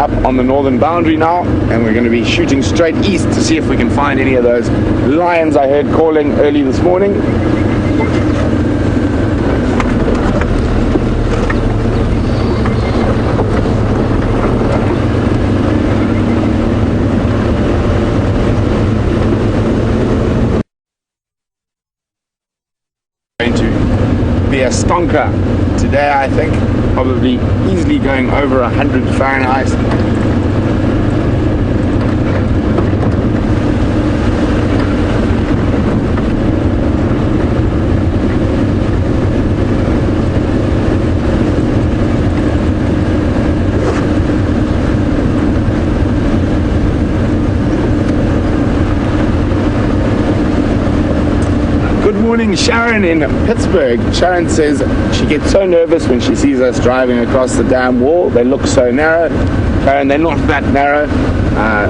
up on the northern boundary now, and we're going to be shooting straight east to see if we can find any of those lions I heard calling early this morning. Going to be a stonker today, I think, probably easily going over 100 Fahrenheit. Morning, Sharon in Pittsburgh. Sharon says she gets so nervous when she sees us driving across the damn wall. They look so narrow. Sharon, they're not that narrow,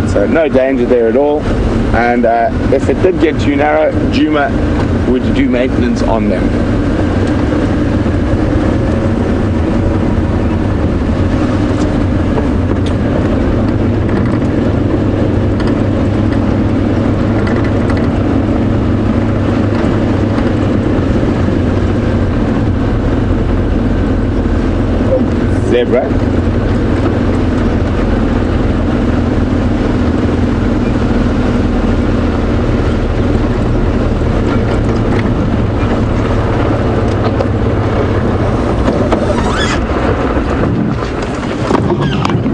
so no danger there at all. And if it did get too narrow, Djuma would do maintenance on them. Zebra.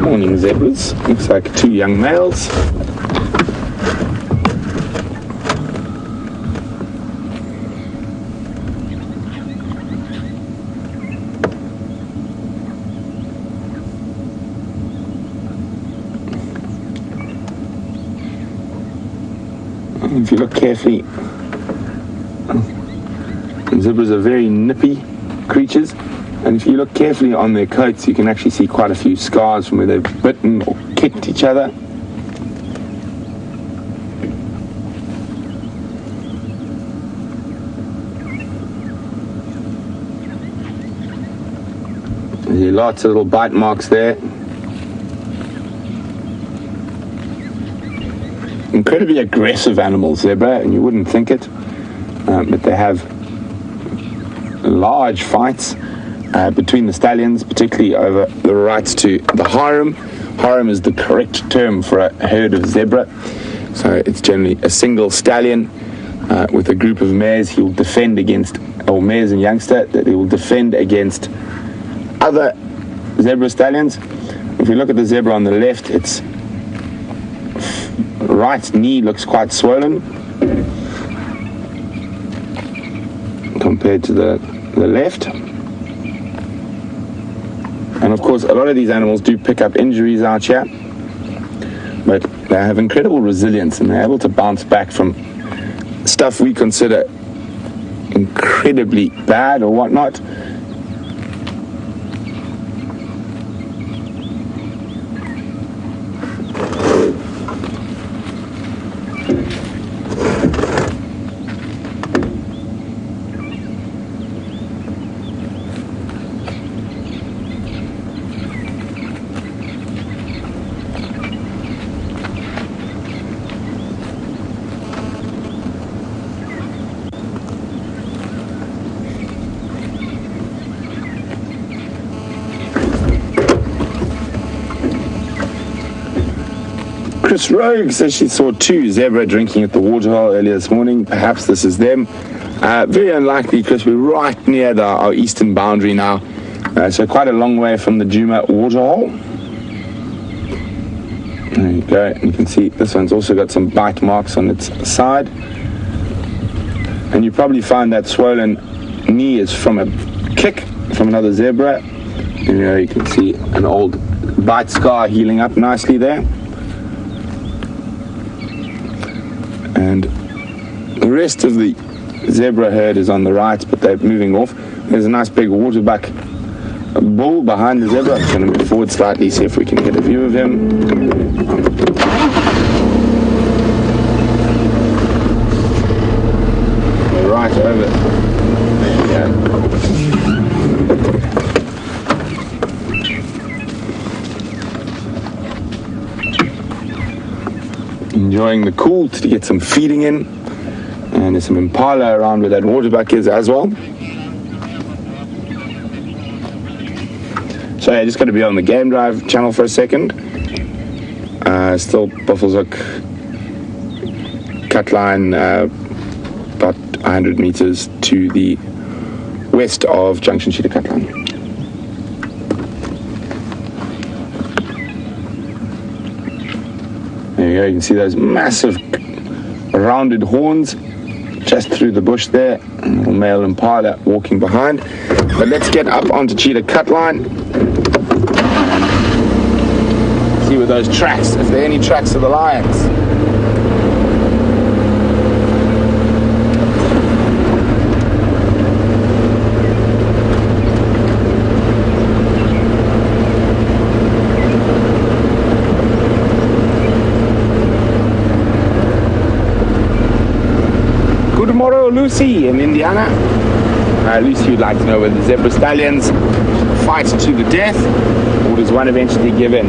Morning, zebras. Looks like two young males. If you look carefully, zebras are very nippy creatures, and if you look carefully on their coats, you can actually see quite a few scars from where they've bitten or kicked each other. There's lots of little bite marks there. Incredibly aggressive animals, zebra, and you wouldn't think it, but they have large fights between the stallions, particularly over the rights to the harem. Harem is the correct term for a herd of zebra, so it's generally a single stallion with a group of mares. He will defend against, or mares and youngster, that he will defend against other zebra stallions. If you look at the zebra on the left, its right knee looks quite swollen compared to the left. And of course, a lot of these animals do pick up injuries out here, but they have incredible resilience and they're able to bounce back from stuff we consider incredibly bad or whatnot. Chris Rogue says she saw two zebra drinking at the waterhole earlier this morning. Perhaps this is them. Very unlikely because we're right near our eastern boundary now. So quite a long way from the Djuma waterhole. There you go. You can see this one's also got some bite marks on its side. And you probably find that swollen knee is from a kick from another zebra. And you can see an old bite scar healing up nicely there. And the rest of the zebra herd is on the right, but they're moving off. There's a nice big waterbuck bull behind the zebra. I'm going to move forward slightly, see if we can get a view of him. We're right over. There you go. enjoying the cool to get some feeding in. And there's some impala around where that waterbuck is as well. So yeah, just going to be on the Game Drive channel for a second. Still Buffalo's Hook cut line, about 100 meters to the west of Junction Cheetah cut line. There you go, you can see those massive rounded horns just through the bush there. A little male impala walking behind. But let's get up onto Cheetah cut line. See with those tracks, if there are any tracks of the lions. Good morrow, Lucy in Indiana. Lucy would like to know whether the zebra stallions fight to the death, or does one eventually give in?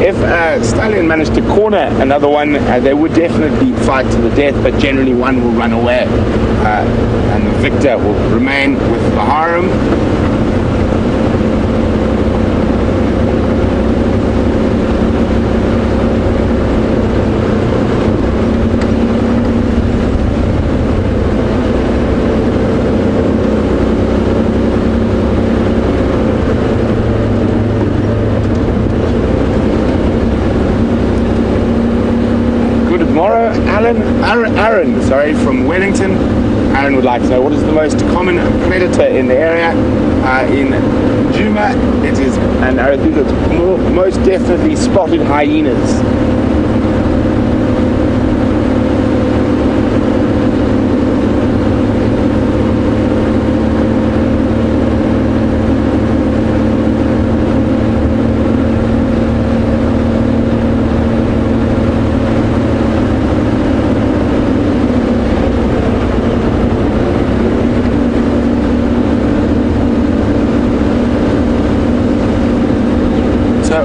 If a stallion managed to corner another one, they would definitely fight to the death, but generally one will run away, and the victor will remain with the harem. Aaron, from Wellington. Aaron would like to know, what is the most common predator in the area? In Djuma, it is, and Arathusa, it's most definitely spotted hyenas.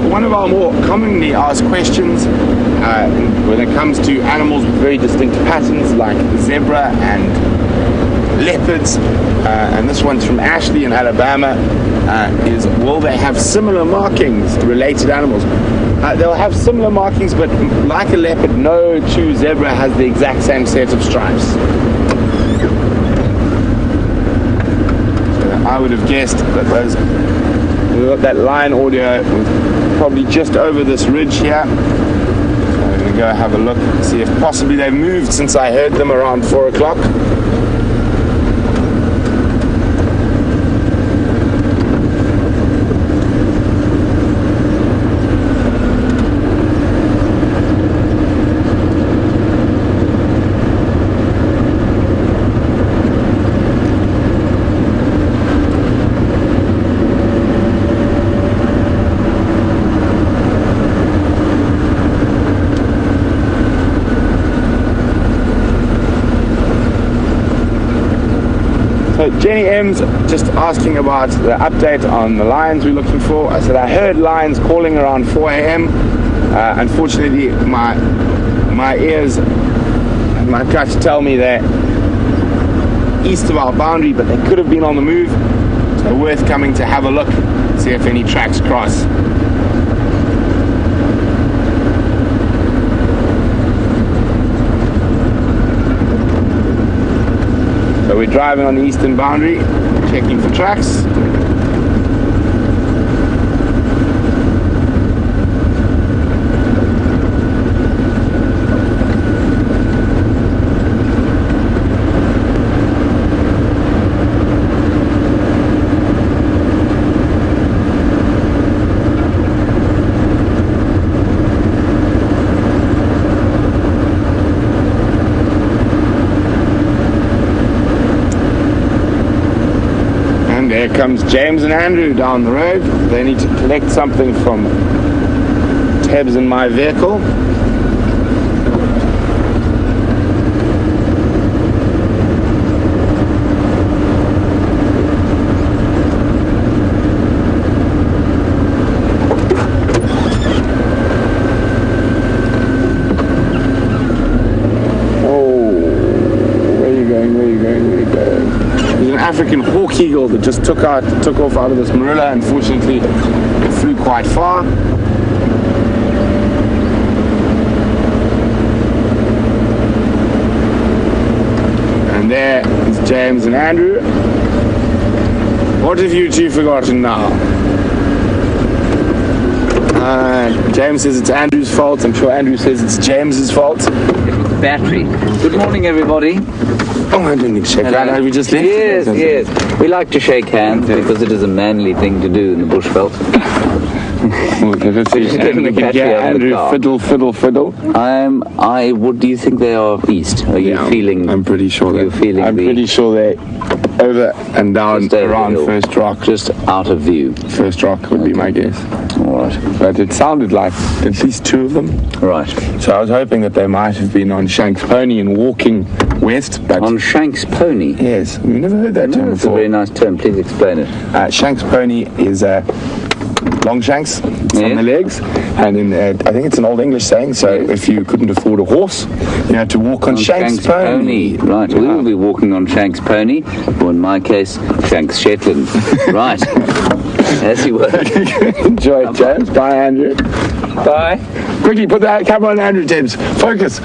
One of our more commonly asked questions when it comes to animals with very distinct patterns like zebra and leopards, and this one's from Ashley in Alabama, is will they have similar markings, related animals? They'll have similar markings, but like a leopard, no true zebra has the exact same set of stripes. So I would have guessed that that line audio was probably just over this ridge here. So I'm going to go have a look, see if possibly they've moved since I heard them around 4 o'clock. So Jenny M's just asking about the update on the lions we're looking for. I said I heard lions calling around 4 a.m. Unfortunately, my ears and my gut tell me they're east of our boundary, but they could have been on the move. So worth coming to have a look, see if any tracks cross. So we're driving on the eastern boundary, checking for tracks. There comes James and Andrew down the road. They need to collect something from Tebs in my vehicle. freaking hawk eagle that just took off out of this marilla. Unfortunately, it flew quite far. And there is James and Andrew. What have you two forgotten now? James says it's Andrew's fault. I'm sure Andrew says it's James's fault. Battery. Good morning, everybody. Oh, I didn't shake hands. Have we just left? Yes. We like to shake hands because it is a manly thing to do in the bushveld. Andrew, fiddle. What do you think they are east? Are you feeling? I'm pretty sure they're pretty sure they're over and down around First Rock. Just out of view. First Rock would be my guess. All right. But it sounded like at least two of them. Right. So I was hoping that they might have been on Shanks Pony and walking west. But on Shanks Pony? Yes. We've never heard that term It's before. a very nice term. Please explain it. Shanks Pony is long shanks on the legs, and in I think it's an old English saying, so if you couldn't afford a horse, you had to walk on Shanks Pony. Right, we will be walking on Shanks Pony, or in my case, Shanks Shetland. Right, as you were. Enjoy it, James. Bye, Andrew. Bye. Quickly, put that camera on Andrew, James. Focus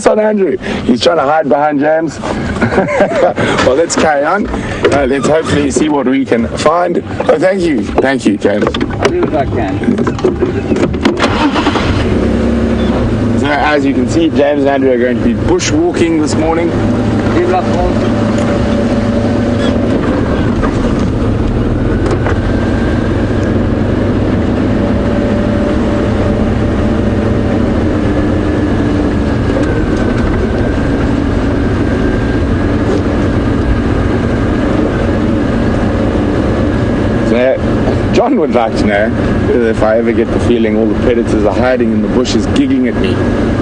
on Andrew. He's trying to hide behind James. Well, let's carry on. Let's hopefully see what we can find. Oh, thank you, James. I'll do what I can. So, as you can see, James and Andrew are going to be bushwalking this morning. Good luck, all. John would like to know if I ever get the feeling all the predators are hiding in the bushes giggling at me.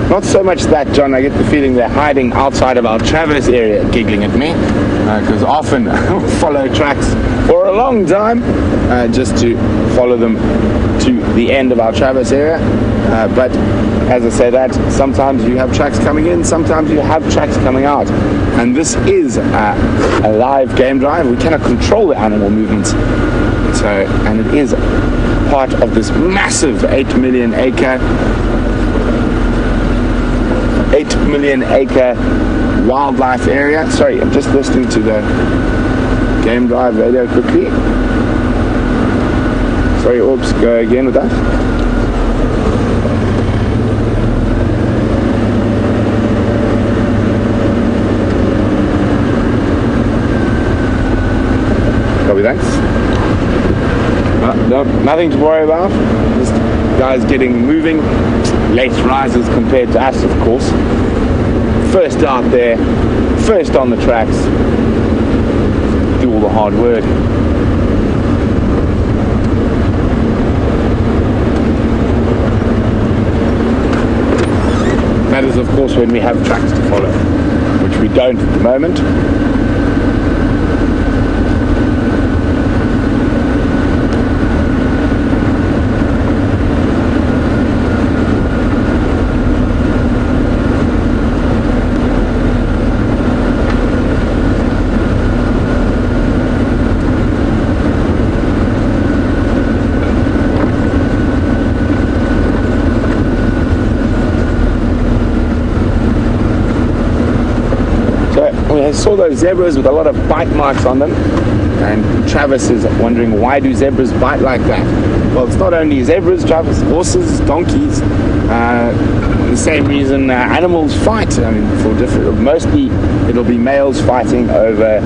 Not so much that, John, I get the feeling they're hiding outside of our traverse area giggling at me, because often I'll follow tracks for a long time just to follow them to the end of our traverse area. But as I say that, sometimes you have tracks coming in, sometimes you have tracks coming out. And this is a live game drive. We cannot control the animal movements. So, and it is part of this massive 8 million acre wildlife area. Sorry, I'm just listening to the game drive radio quickly. Sorry, oops, go again with that. Copy, thanks. No, nothing to worry about. This guy's getting moving. Late risers compared to us, of course. First out there, first on the tracks. Do all the hard work. That is, of course, when we have tracks to follow, which we don't at the moment. I saw those zebras with a lot of bite marks on them, and Travis is wondering, why do zebras bite like that? Well, it's not only zebras, Travis, horses, donkeys, the same reason animals fight. I mean, mostly it'll be males fighting over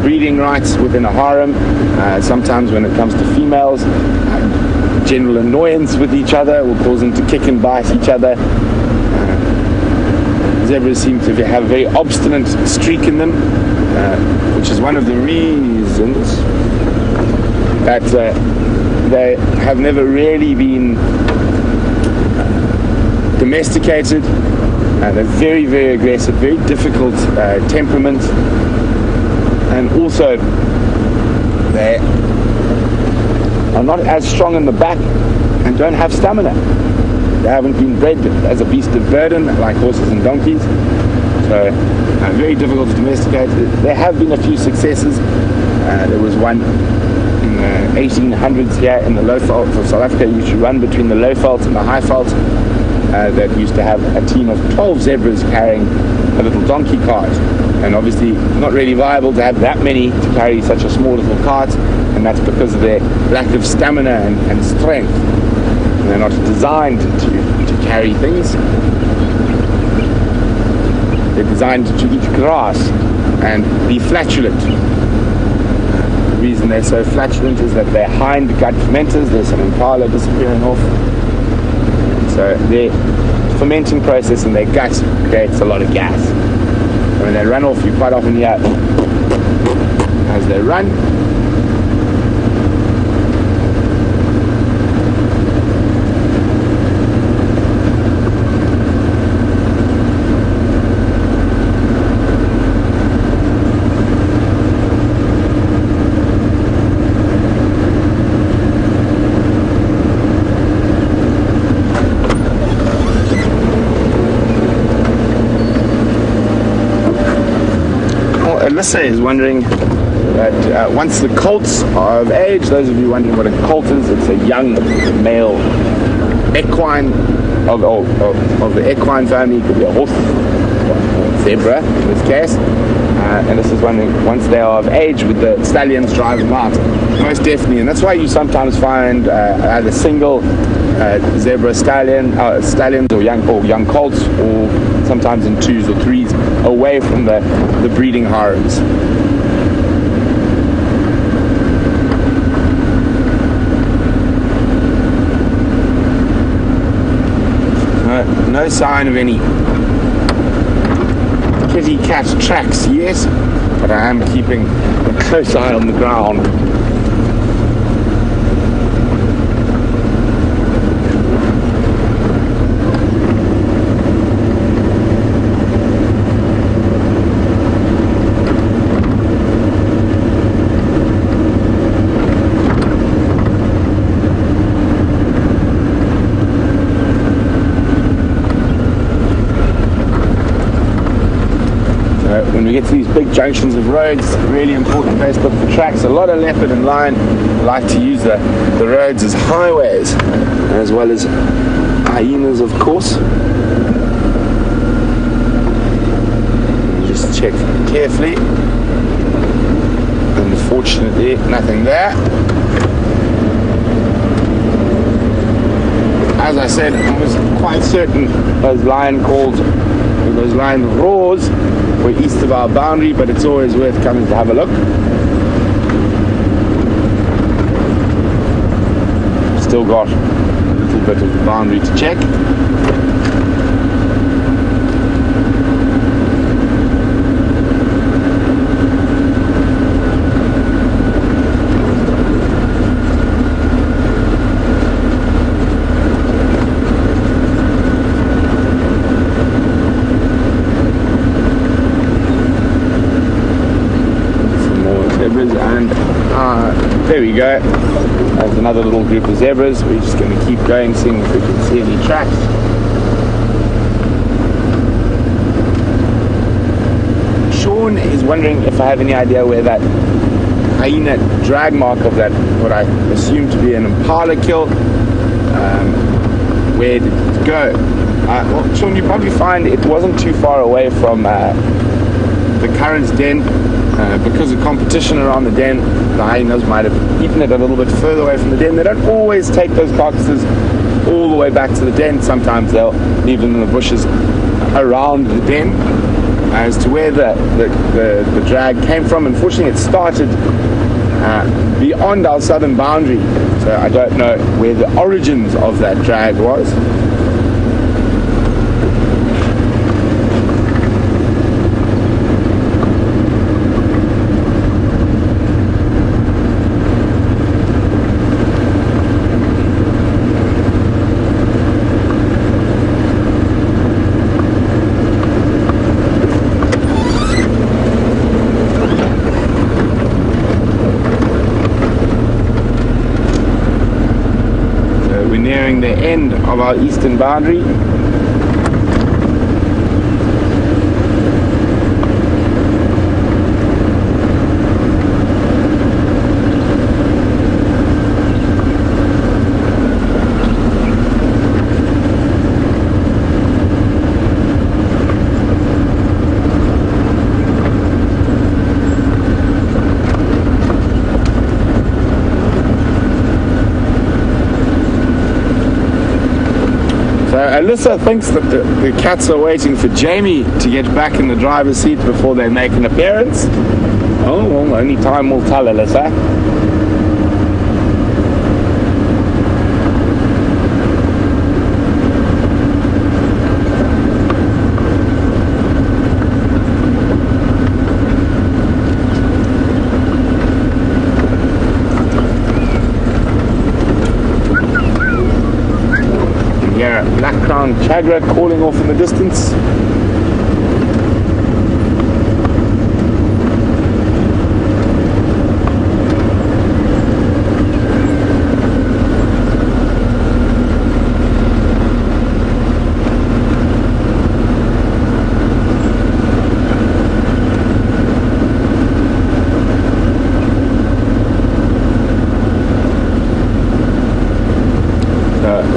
breeding rights within a harem. Sometimes when it comes to females, general annoyance with each other will cause them to kick and bite each other. Zebras seem to have a very obstinate streak in them, which is one of the reasons that they have never really been domesticated. They're very, very aggressive, very difficult temperament, and also they are not as strong in the back and don't have stamina. They haven't been bred as a beast of burden like horses and donkeys, So very difficult to domesticate. There have been a few successes. There was one in the 1800s here in the low veld of South Africa. You used to run between the low veld and the high veld. That used to have a team of 12 zebras carrying a little donkey cart. And obviously not really viable to have that many to carry such a small little cart, and that's because of their lack of stamina and strength. And they're not designed to carry things. They're designed to eat grass and be flatulent. The reason they're so flatulent is that they're hind gut fermenters. There's some impala disappearing off. So their fermenting process in their gut creates a lot of gas. And when they run off, you quite often hear as they run. Alyssa is wondering that once the colts are of age, those of you wondering what a colt is, it's a young male equine of the equine family. It could be a horse or zebra in this case. And this is wondering, once they are of age, with the stallions driving out, most definitely. And that's why you sometimes find either single zebra stallions or young colts, or sometimes in twos or threes, away from the breeding harems. No sign of any kitty cat tracks yet, but I am keeping a close eye on the ground. When we get to these big junctions of roads, really important place to look for tracks. A lot of leopard and lion like to use the roads as highways, as well as hyenas, of course. Just check carefully. Unfortunately, nothing there. As I said, I was quite certain those lion calls, those lion roars, were east of our boundary, but it's always worth coming to have a look. Still got a little bit of the boundary to check. And there we go. There's another little group of zebras. We're just going to keep going, seeing if we can see any tracks. Sean is wondering if I have any idea where that hyena drag mark of that, what I assume to be an impala kill, where did it go? Well, Sean, you probably find it wasn't too far away from the current den. Because of competition around the den, the hyenas might have eaten it a little bit further away from the den. They don't always take those carcasses all the way back to the den. Sometimes they'll leave them in the bushes around the den. As to where the drag came from, unfortunately it started beyond our southern boundary, so I don't know where the origins of that drag was. Nearing the end of our eastern boundary. Alyssa thinks that the cats are waiting for Jamie to get back in the driver's seat before they make an appearance. Oh, well, only time will tell, Alyssa. Black-crowned chagra calling off in the distance.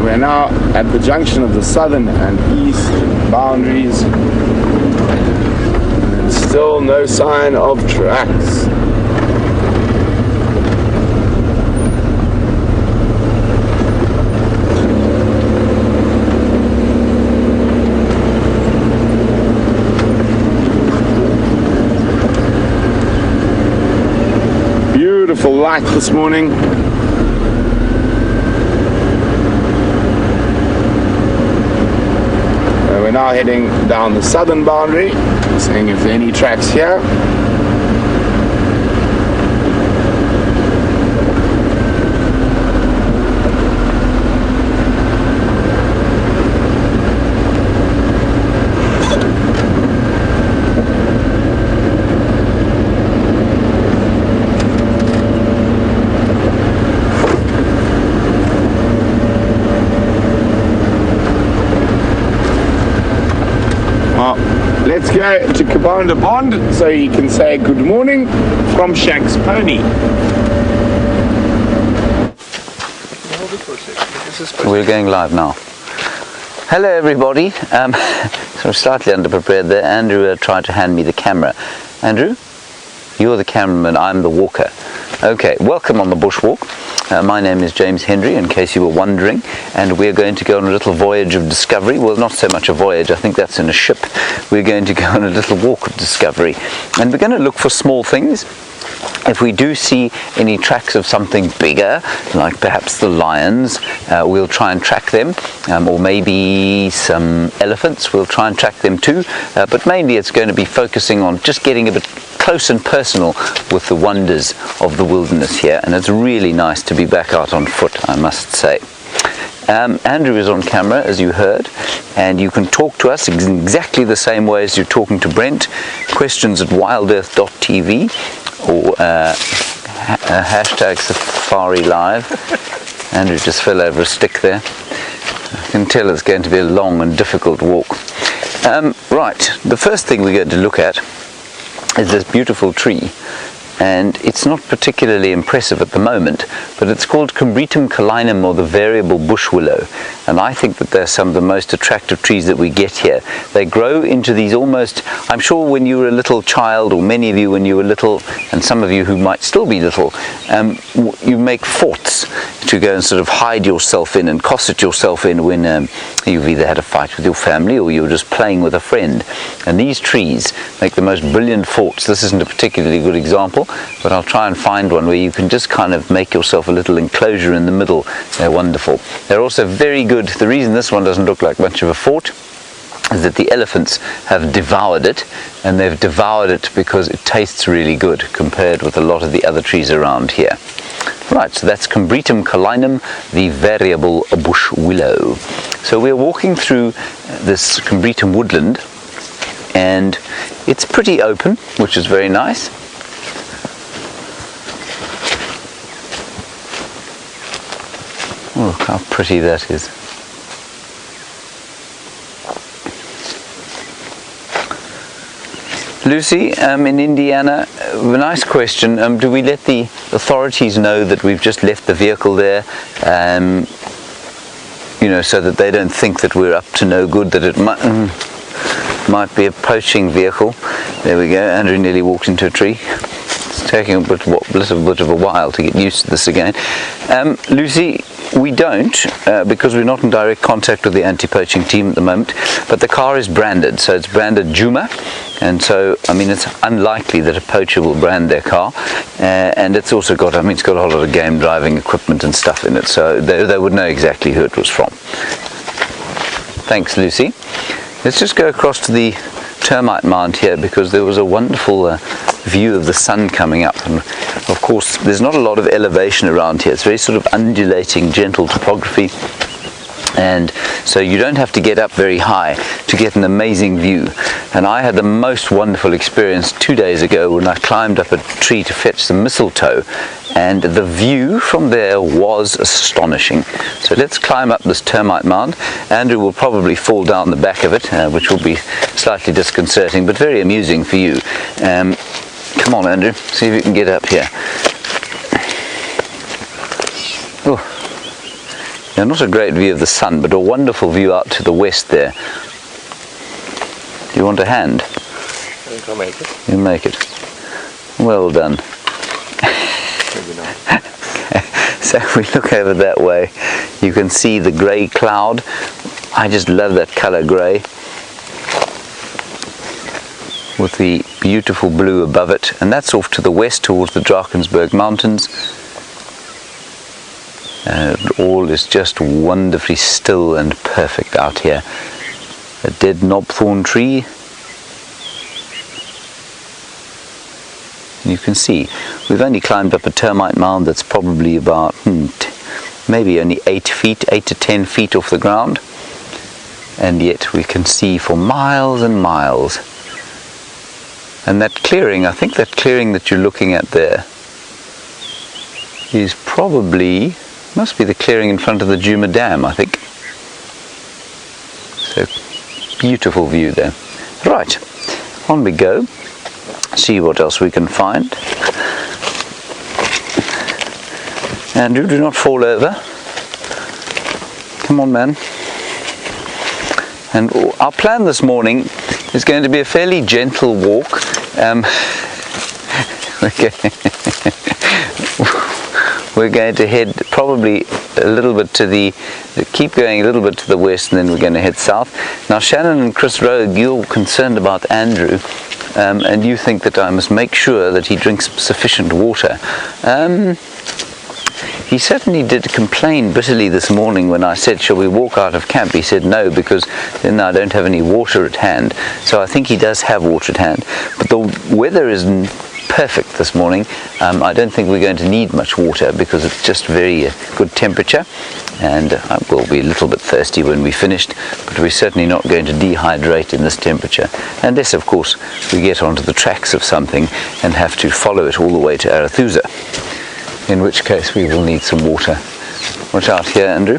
We're now at the junction of the southern and east boundaries, and still no sign of tracks. Beautiful light this morning. We're now heading down the southern boundary, seeing if there are any tracks here. Let's go to Commander Bond so he can say good morning from Shank's Pony. We're going live now. Hello everybody. So I'm slightly underprepared there. Andrew tried to hand me the camera. Andrew, you're the cameraman, I'm the walker. Okay, welcome on the bushwalk. My name is James Hendry, in case you were wondering, and we're going to go on a little voyage of discovery. Well, not so much a voyage, I think that's in a ship. We're going to go on a little walk of discovery, and we're going to look for small things. If we do see any tracks of something bigger, like perhaps the lions, we'll try and track them, or maybe some elephants, we'll try and track them too, but mainly it's going to be focusing on just getting a bit close and personal with the wonders of the wilderness here, and it's really nice to be back out on foot, I must say. Andrew is on camera, as you heard, and you can talk to us in exactly the same way as you're talking to Brent. Questions at WildEarthTV or hashtag Safari Live. Andrew just fell over a stick there. I can tell it's going to be a long and difficult walk. Right, the first thing we're going to look at is this beautiful tree, and it's not particularly impressive at the moment, but it's called Combretum calinum, or the variable bush willow, and I think that they're some of the most attractive trees that we get here. They grow into these almost, I'm sure when you were a little child, or many of you when you were little, and some of you who might still be little, you make forts to go and sort of hide yourself in and cosset yourself in when you've either had a fight with your family or you're just playing with a friend. And these trees make the most brilliant forts. This isn't a particularly good example, but I'll try and find one where you can just kind of make yourself a little enclosure in the middle. They're wonderful. They're also very good. The reason this one doesn't look like much of a fort is that the elephants have devoured it, and they've devoured it because it tastes really good compared with a lot of the other trees around here. Right, so that's Combretum calinum, the variable bush willow. So we're walking through this Combretum woodland, and it's pretty open, which is very nice. Oh, look how pretty that is. Lucy, in Indiana, a nice question. Do we let the authorities know that we've just left the vehicle there, you know, so that they don't think that we're up to no good, that it might be a poaching vehicle? There we go, Andrew nearly walked into a tree. It's taking a little bit of a while to get used to this again. Lucy, we don't, because we're not in direct contact with the anti-poaching team at the moment, but the car is branded, so it's branded Djuma, and so, I mean, it's unlikely that a poacher will brand their car, and it's also got, I mean, it's got a whole lot of game driving equipment and stuff in it, so they would know exactly who it was from. Thanks, Lucy. Let's just go across to the termite mound here, because there was a wonderful view of the sun coming up, and of course there's not a lot of elevation around here. It's very sort of undulating, gentle topography, and so you don't have to get up very high to get an amazing view. And I had the most wonderful experience 2 days ago when I climbed up a tree to fetch some mistletoe, and the view from there was astonishing. So let's climb up this termite mound. Andrew will probably fall down the back of it, which will be slightly disconcerting, but very amusing for you. Come on, Andrew, see if you can get up here. Oh, now, not a great view of the sun, but a wonderful view out to the west there. Do you want a hand? I think I'll make it. You make it. Well done. Maybe not. So if we look over that way, you can see the grey cloud. I just love that colour grey, with the beautiful blue above it, and that's off to the west towards the Drakensberg Mountains. And all is just wonderfully still and perfect out here. A dead knobthorn tree. You can see we've only climbed up a termite mound that's probably about maybe only 8 to 10 feet off the ground, and yet we can see for miles and miles. And that clearing, I think that clearing that you're looking at there is probably, must be the clearing in front of the Djuma Dam, I think. So, beautiful view there. Right, on we go. See what else we can find. Andrew, do not fall over. Come on, man. And our plan this morning is going to be a fairly gentle walk. We're going to head probably a little bit to keep going a little bit to the west, and then we're going to head south. Now, Shannon and Chris Rogue, you're concerned about Andrew, and you think that I must make sure that he drinks sufficient water. He certainly did complain bitterly this morning when I said, shall we walk out of camp? He said no, because then I don't have any water at hand. So I think he does have water at hand. But the weather is perfect this morning. I don't think we're going to need much water, because it's just very good temperature, and we'll be a little bit thirsty when we're finished, but we're certainly not going to dehydrate in this temperature, unless of course we get onto the tracks of something and have to follow it all the way to Arathusa, in which case we will need some water. Watch out here, Andrew.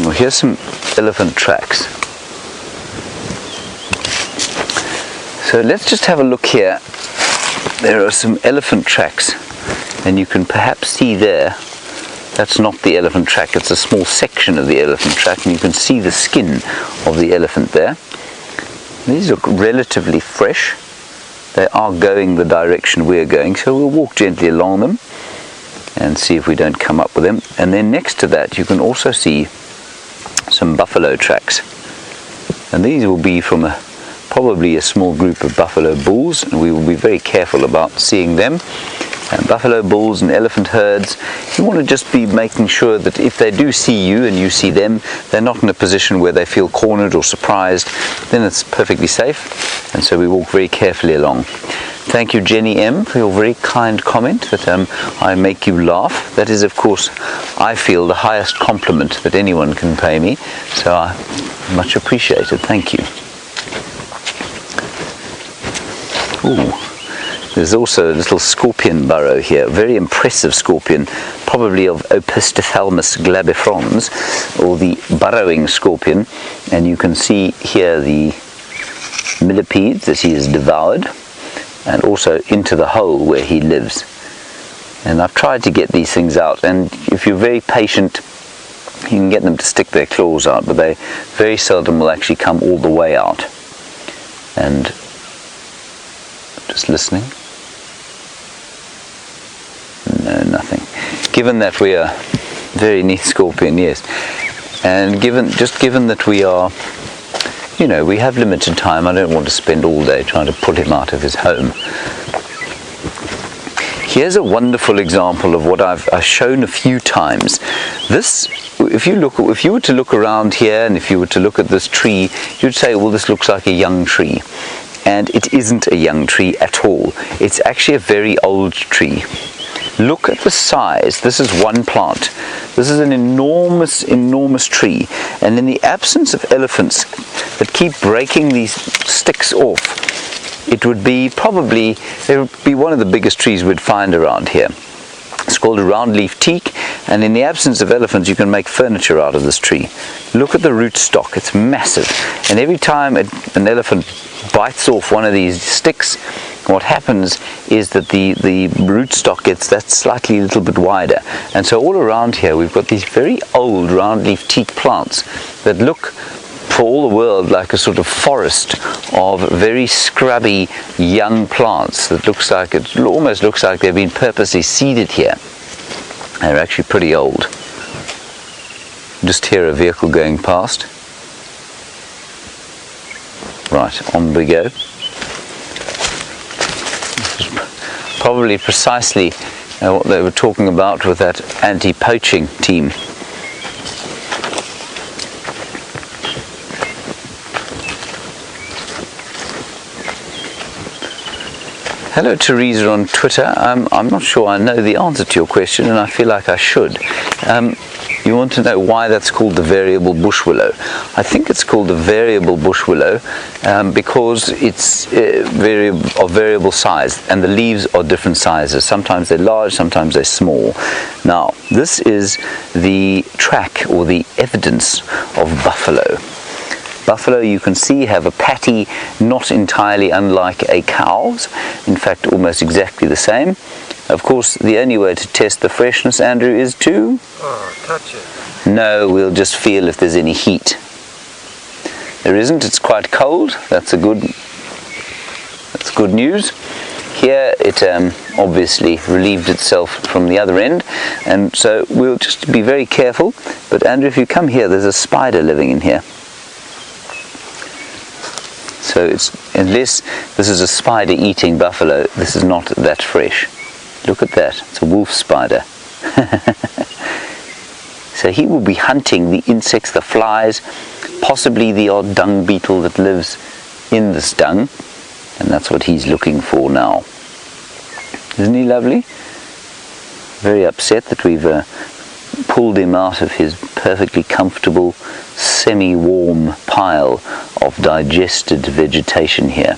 Well, here's some elephant tracks. So let's just have a look here. There are some elephant tracks, and you can perhaps see there, that's not the elephant track, it's a small section of the elephant track, and you can see the skin of the elephant there. These look relatively fresh. They are going the direction we're going, so we'll walk gently along them and see if we don't come up with them. And then next to that you can also see some buffalo tracks, and these will be from probably a small group of buffalo bulls, and we will be very careful about seeing them. And buffalo bulls and elephant herds, you want to just be making sure that if they do see you and you see them, they're not in a position where they feel cornered or surprised. Then it's perfectly safe, and so we walk very carefully along. Thank you, Jenny M, for your very kind comment that I make you laugh. That is, of course, I feel the highest compliment that anyone can pay me, so I much appreciate it. Thank you. Ooh. There's also a little scorpion burrow here, a very impressive scorpion, probably of Opistophalmus glabifrons, or the burrowing scorpion, and you can see here the millipedes that he has devoured, and also into the hole where he lives. And I've tried to get these things out, and if you're very patient, you can get them to stick their claws out, but they very seldom will actually come all the way out. And just listening. given that we are very neat scorpion, yes, and given that we are, we have limited time. I don't want to spend all day trying to pull him out of his home. Here's a wonderful example of what I've shown a few times. This, if you were to look around here, and if you were to look at this tree, you'd say, well, this looks like a young tree. And it isn't a young tree at all. It's actually a very old tree. Look at the size. This is one plant. This is an enormous, enormous tree. And in the absence of elephants that keep breaking these sticks off, it would be one of the biggest trees we'd find around here. It's called a roundleaf teak, and in the absence of elephants you can make furniture out of this tree. Look at the rootstock, it's massive, and every time an elephant bites off one of these sticks, what happens is that the rootstock gets that slightly a little bit wider. And so all around here we've got these very old roundleaf teak plants that look for all the world like a sort of forest of very scrubby young plants that almost looks like they've been purposely seeded here. They're actually pretty old. Just hear a vehicle going past. Right, on we go. This is probably precisely what they were talking about with that anti-poaching team. Hello Teresa on Twitter. I'm not sure I know the answer to your question, and I feel like I should. You want to know why that's called the variable bush willow. I think it's called the variable bush willow because it's of variable size, and the leaves are different sizes. Sometimes they're large, sometimes they're small. Now, this is the track or the evidence of buffalo. Buffalo, you can see, have a patty not entirely unlike a cow's, in fact almost exactly the same. Of course, the only way to test the freshness, Andrew, is to... touch it. No, we'll just feel if there's any heat. There isn't, it's quite cold. That's good news. Here it obviously relieved itself from the other end, and so we'll just be very careful. But Andrew, if you come here, there's a spider living in here. So unless this is a spider eating buffalo, this is not that fresh. Look at that, it's a wolf spider. So he will be hunting the insects, the flies, possibly the odd dung beetle that lives in this dung, and that's what he's looking for now. Isn't he lovely? Very upset that we've pulled him out of his perfectly comfortable semi-warm pile of digested vegetation here.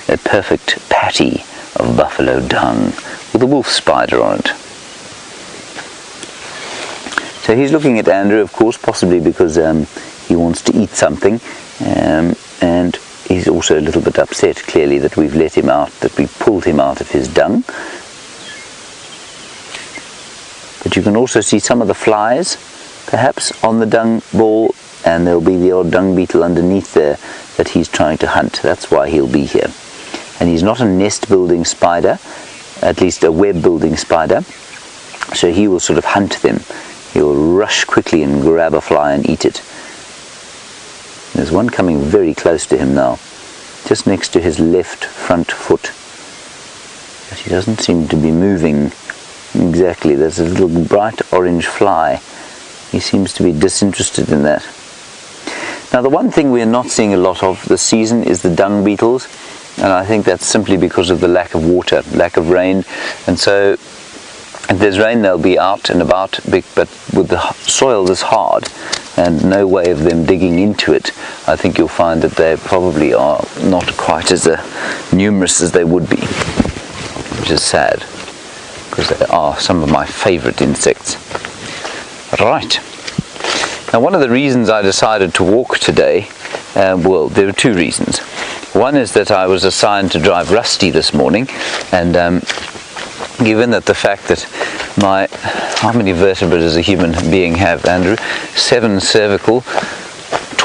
A perfect patty of buffalo dung with a wolf spider on it. So he's looking at Andrew, of course, possibly because he wants to eat something, and he's also a little bit upset, clearly, that we've let him out, that we pulled him out of his dung. But you can also see some of the flies, perhaps, on the dung ball, and there'll be the odd dung beetle underneath there that he's trying to hunt. That's why he'll be here. And he's not a nest-building spider, at least a web-building spider, so he will sort of hunt them. He'll rush quickly and grab a fly and eat it. There's one coming very close to him now, just next to his left front foot. But he doesn't seem to be moving exactly. There's a little bright orange fly. He seems to be disinterested in that. Now, the one thing we're not seeing a lot of this season is the dung beetles, and I think that's simply because of the lack of water, lack of rain. And so if there's rain, they'll be out and about, but with the soil this hard and no way of them digging into it, I think you'll find that they probably are not quite as numerous as they would be, which is sad, because they are some of my favorite insects. Right. Now, one of the reasons I decided to walk today, well, there are two reasons. One is that I was assigned to drive Rusty this morning, and given that the fact that how many vertebrae does a human being have, Andrew? 7 cervical,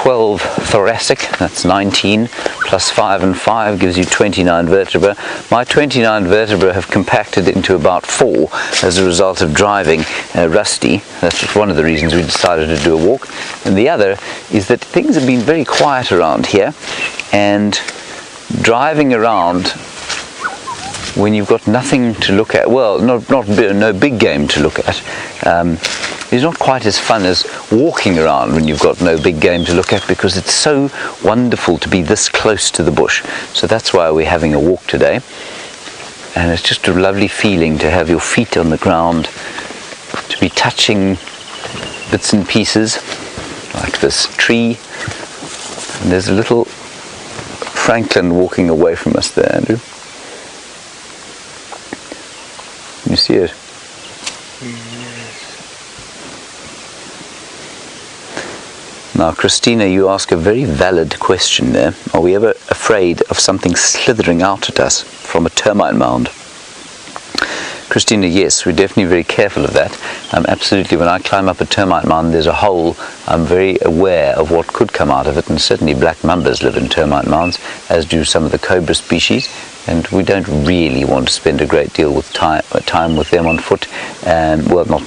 12 thoracic, that's 19, plus 5 and 5 gives you 29 vertebrae. My 29 vertebrae have compacted into about 4 as a result of driving Rusty. That's one of the reasons we decided to do a walk. And the other is that things have been very quiet around here, and driving around when you've got nothing to look at, well, no big game to look at, is not quite as fun as walking around when you've got no big game to look at, because it's so wonderful to be this close to the bush. So that's why we're having a walk today, and it's just a lovely feeling to have your feet on the ground, to be touching bits and pieces like this tree. And there's a little Franklin walking away from us there, Andrew. You see it? Now, Christina, you ask a very valid question there. Are we ever afraid of something slithering out at us from a termite mound? Christina, yes, we're definitely very careful of that. Absolutely, when I climb up a termite mound, there's a hole. I'm very aware of what could come out of it, and certainly black mambas live in termite mounds, as do some of the cobra species, and we don't really want to spend a great deal of time with them on foot, and well, not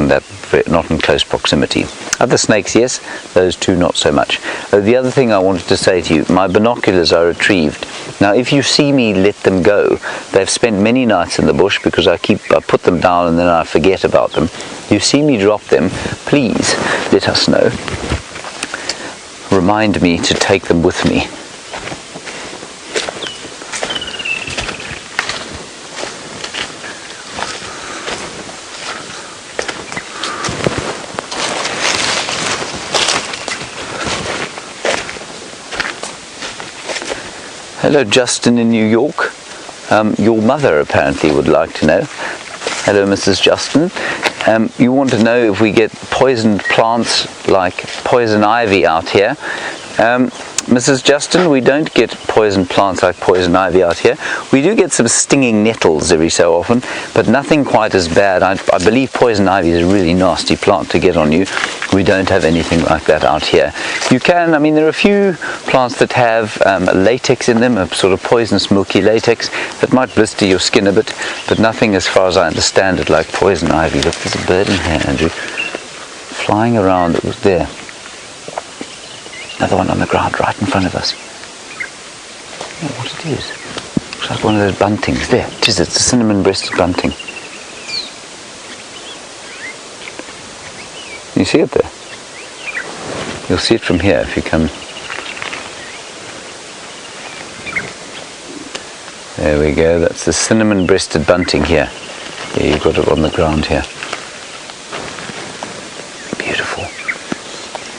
in close proximity. Other snakes, yes, those two not so much. The other thing I wanted to say to you, my binoculars are retrieved. Now, if you see me let them go, they've spent many nights in the bush because I put them down and then I forget about them. You see me drop them, please let us know. Remind me to take them with me. Hello, Justin in New York. Your mother apparently would like to know. Hello, Mrs. Justin. You want to know if we get poisoned plants like poison ivy out here. Mrs. Justin, we don't get poisoned plants like poison ivy out here. We do get some stinging nettles every so often, but nothing quite as bad. I believe poison ivy is a really nasty plant to get on you. We don't have anything like that out here. You can, I mean, there are a few plants that have latex in them, a sort of poisonous milky latex that might blister your skin a bit, but nothing, as far as I understand it, like poison ivy. Look, there's a bird in here, Andrew, flying around. It was there. Another one on the ground right in front of us. I don't know what it is. Looks like one of those buntings. There, it is. It's a cinnamon-breasted bunting. You see it there? You'll see it from here if you come. There we go. That's the cinnamon-breasted bunting here. Yeah, you've got it on the ground here.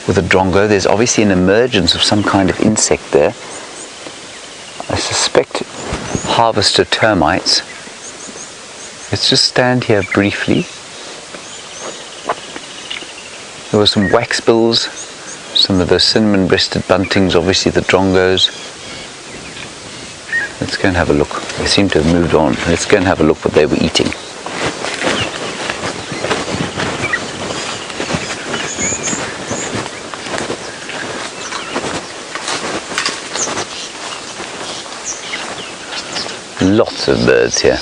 With a drongo, there's obviously an emergence of some kind of insect there. I suspect harvester termites. Let's just stand here briefly. There were some waxbills, some of the cinnamon-breasted buntings, obviously the drongos. Let's go and have a look. They seem to have moved on. Let's go and have a look what they were eating. Lots of birds here.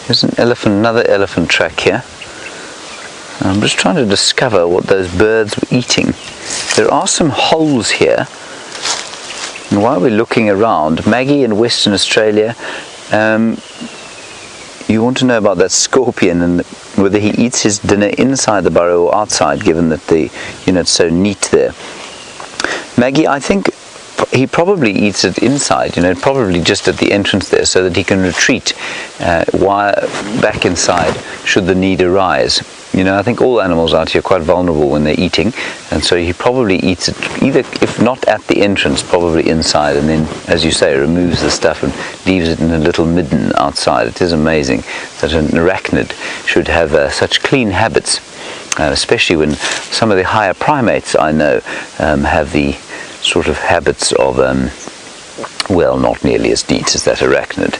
There's another elephant track here. I'm just trying to discover what those birds were eating. There are some holes here, and while we're looking around, Maggie in Western Australia, you want to know about that scorpion and whether he eats his dinner inside the burrow or outside, given that it's so neat there. Maggie, I think he probably eats it inside, probably just at the entrance there, so that he can retreat back inside should the need arise. I think all animals out here are quite vulnerable when they're eating, and so he probably eats it either, if not at the entrance, probably inside, and then, as you say, removes the stuff and leaves it in a little midden outside. It is amazing that an arachnid should have such clean habits, especially when some of the higher primates I know have the sort of habits of well, not nearly as neat as that arachnid.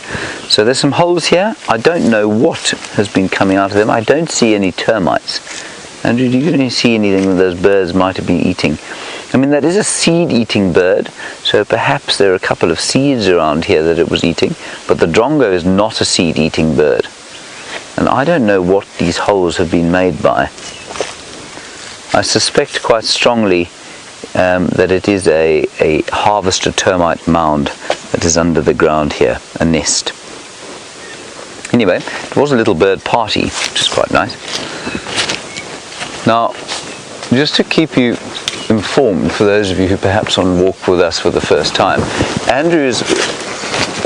So there's some holes here. I don't know what has been coming out of them. I don't see any termites. Andrew, do you see anything that those birds might have been eating? I mean, that is a seed-eating bird, so perhaps there are a couple of seeds around here that it was eating, but the drongo is not a seed-eating bird. And I don't know what these holes have been made by. I suspect quite strongly that it is a harvester termite mound that is under the ground here, a nest. Anyway, it was a little bird party, which is quite nice. Now, just to keep you informed, for those of you who perhaps on walk with us for the first time, Andrew is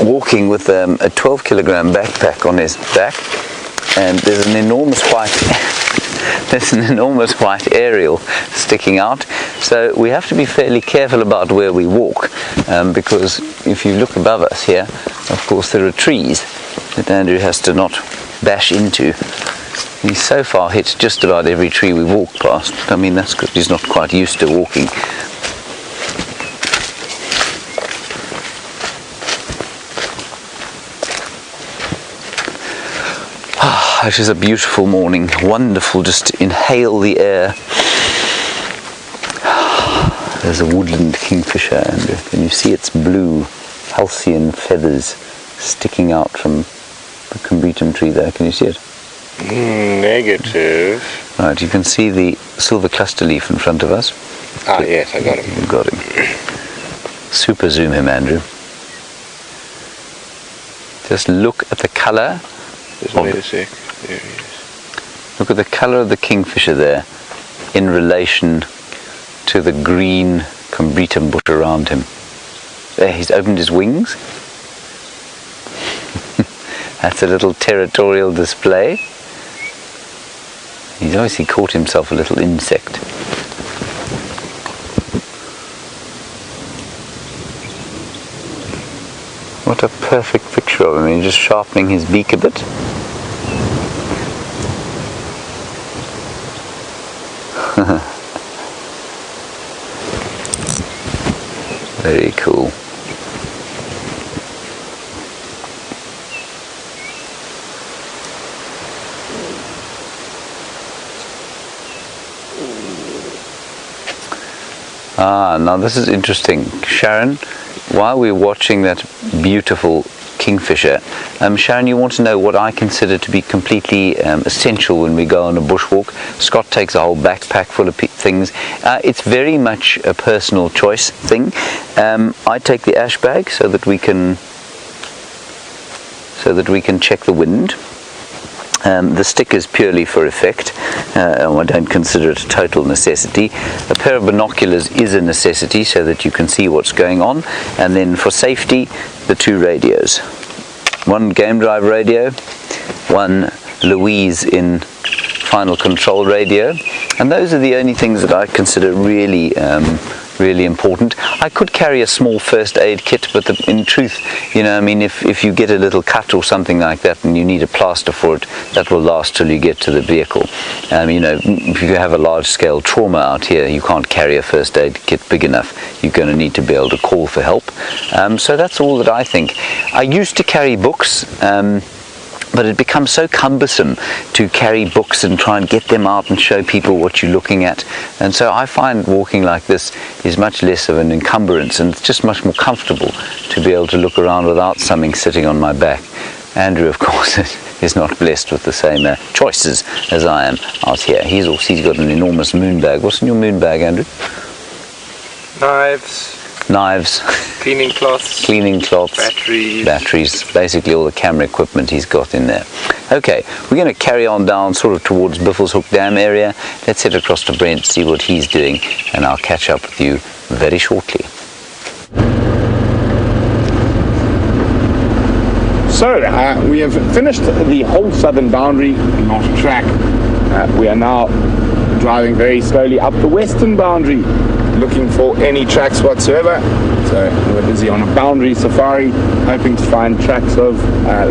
walking with a 12 kilogram backpack on his back, and there's an enormous white aerial sticking out, so we have to be fairly careful about where we walk, because if you look above us here, of course there are trees that Andrew has to not bash into. He's so far hit just about every tree we walk past. I mean, that's because he's not quite used to walking. It is a beautiful morning, wonderful just to inhale the air. There's a woodland kingfisher, Andrew. Can you see its blue halcyon feathers sticking out from the combretum tree there? Can you see it? Negative. Right, you can see the silver cluster leaf in front of us. Ah, yes, I got him. You've got him. Super zoom him, Andrew. Just look at the colour. Just wait a sec. There he is. Look at the colour of the kingfisher there in relation to the green combretum bush around him. There, he's opened his wings. That's a little territorial display. He's obviously caught himself a little insect. What a perfect picture of him. He's just sharpening his beak a bit. Very cool. Now this is interesting. Sharon, while we're watching that beautiful kingfisher, Sharon, you want to know what I consider to be completely essential when we go on a bushwalk. Scott takes a whole backpack full of things. It's very much a personal choice thing. I take the ash bag so that we can check the wind. The stick is purely for effect. I don't consider it a total necessity. A pair of binoculars is a necessity so that you can see what's going on. And then for safety, the two radios. One game drive radio, one Louise in final control radio. And those are the only things that I consider really important. I could carry a small first aid kit, but in truth, you know, I mean, if you get a little cut or something like that and you need a plaster for it, that will last till you get to the vehicle. You know, if you have a large-scale trauma out here, you can't carry a first aid kit big enough. You're going to need to be able to call for help. So that's all that I think. I used to carry books, but it becomes so cumbersome to carry books and try and get them out and show people what you're looking at. And so I find walking like this is much less of an encumbrance, and it's just much more comfortable to be able to look around without something sitting on my back. Andrew, of course, is not blessed with the same choices as I am out here. He's got an enormous moon bag. What's in your moon bag, Andrew? Knives, cleaning cloths, batteries, basically all the camera equipment he's got in there. Okay, we're going to carry on down sort of towards Buffelshoek Dam area. Let's head across to Brent, see what he's doing, and I'll catch up with you very shortly. So, we have finished the whole southern boundary, not a track. We are now driving very slowly up the western boundary, looking for any tracks whatsoever. So we're busy on a boundary safari, hoping to find tracks of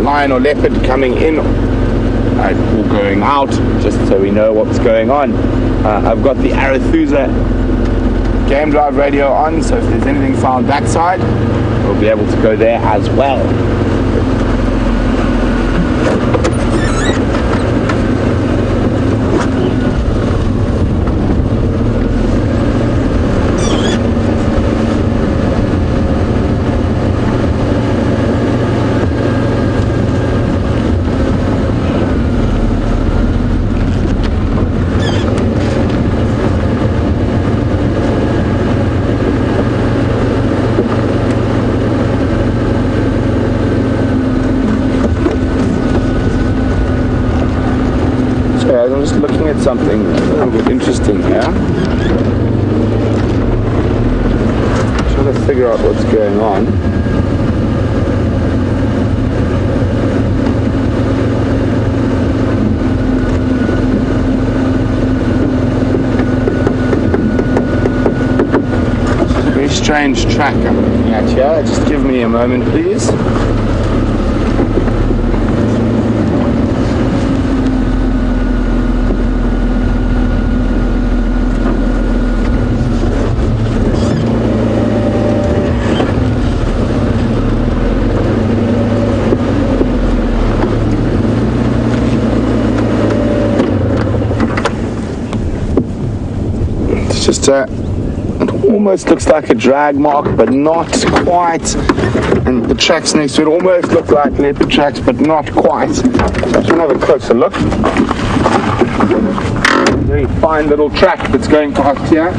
lion or leopard coming in or going out, just so we know what's going on. I've got the Arathusa game drive radio on, so if there's anything found that side, we'll be able to go there as well. I'm just looking at something a little bit interesting here. Trying to figure out what's going on. This is a very strange track I'm looking at here. Just give me a moment, please. It almost looks like a drag mark, but not quite. And the tracks next to it almost look like leopard tracks, but not quite. So I just want to have a closer look. Very fine little track that's going past here.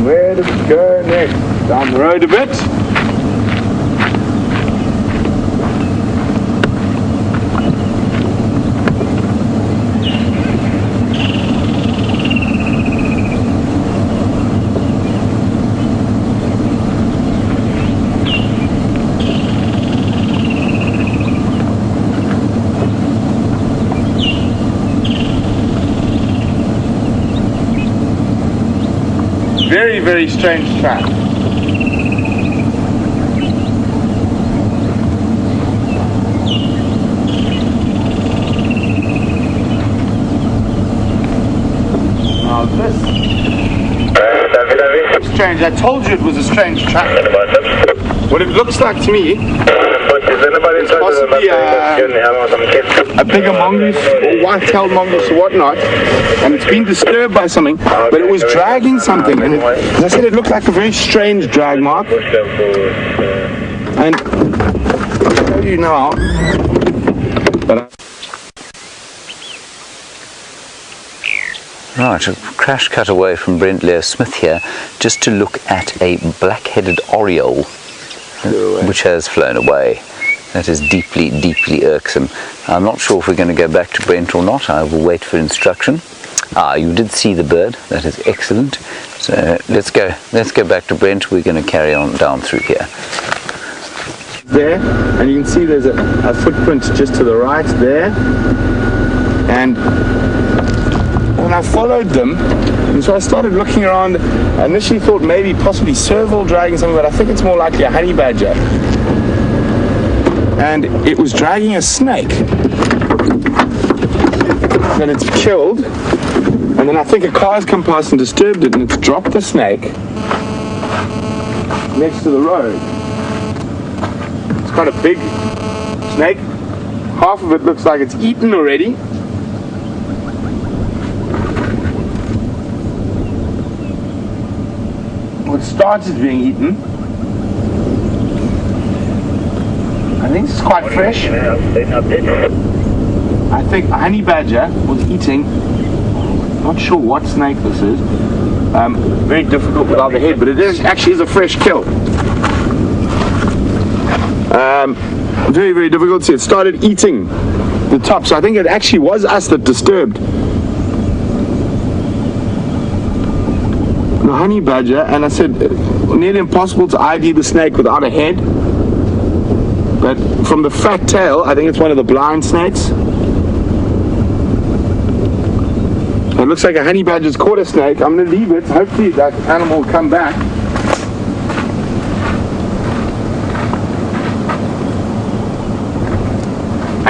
Where does it go next? Down the road a bit. Very, very strange track. Now this strange. I told you it was a strange track. What it looks like to me is possibly a bigger mongoose or white-tailed mongoose or whatnot, and it's been disturbed by something, but it was dragging something, and as I said, it looked like a very strange drag mark. And I'll show you now. Right, a crash cut away from Brent Leo Smith here, just to look at a black-headed oriole, which has flown away. That is deeply, deeply irksome. I'm not sure if we're going to go back to Brent or not. I will wait for instruction. You did see the bird. That is excellent. So let's go back to Brent. We're going to carry on down through here. There, and you can see there's a footprint just to the right there. And when I followed them, and so I started looking around, I initially thought maybe possibly serval dragging something, but I think it's more likely a honey badger. And it was dragging a snake that it's killed, and then I think a car's come past and disturbed it, and it's dropped the snake next to the road. It's quite a big snake. Half of it looks like it's eaten already. It started being eaten. I think this is quite fresh. I think a honey badger was eating, not sure what snake this is. Very difficult without the head, but it actually is a fresh kill. Very, very difficult to see. It started eating the top, so I think it actually was us that disturbed the honey badger. And I said, nearly impossible to ID the snake without a head, but from the fat tail, I think it's one of the blind snakes. It looks like a honey badger's caught a snake. I'm going to leave it. Hopefully that animal will come back.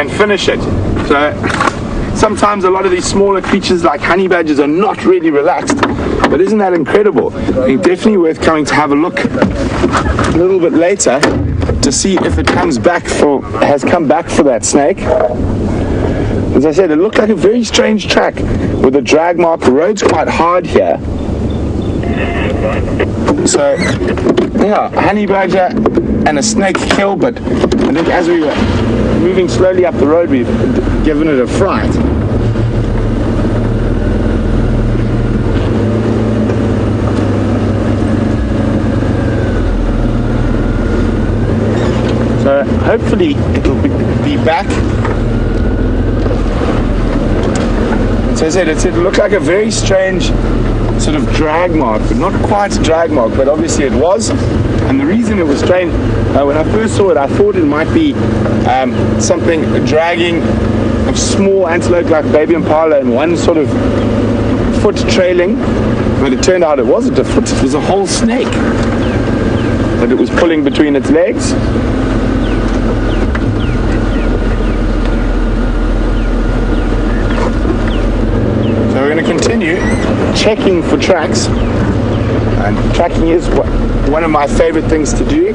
and finish it. So sometimes a lot of these smaller creatures like honey badgers are not really relaxed, but isn't that incredible? I think definitely worth coming to have a look a little bit later to see if it has come back for that snake. As I said, it looked like a very strange track with a drag mark. The road's quite hard here. So, yeah, a honey badger and a snake kill, but I think as we were moving slowly up the road, we've given it a fright. So hopefully it'll be back. So as I said, it looked like a very strange sort of drag mark, but not quite a drag mark, but obviously it was. And the reason it was strange, when I first saw it, I thought it might be something dragging a small antelope like baby impala and one sort of foot trailing, but it turned out it wasn't a foot, it was a whole snake that it was pulling between its legs. So we're going to continue checking for tracks, and tracking is one of my favorite things to do.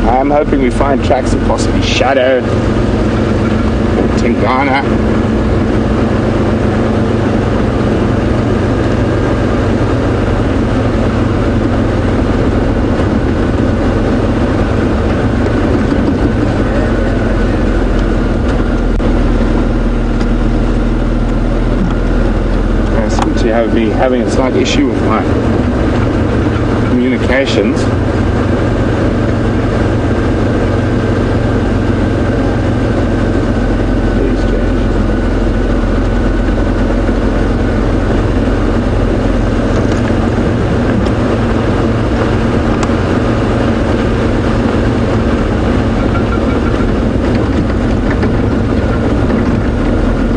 I'm hoping we find tracks of possibly Shadow or Tingana. I seem to be having a slight issue with my communications.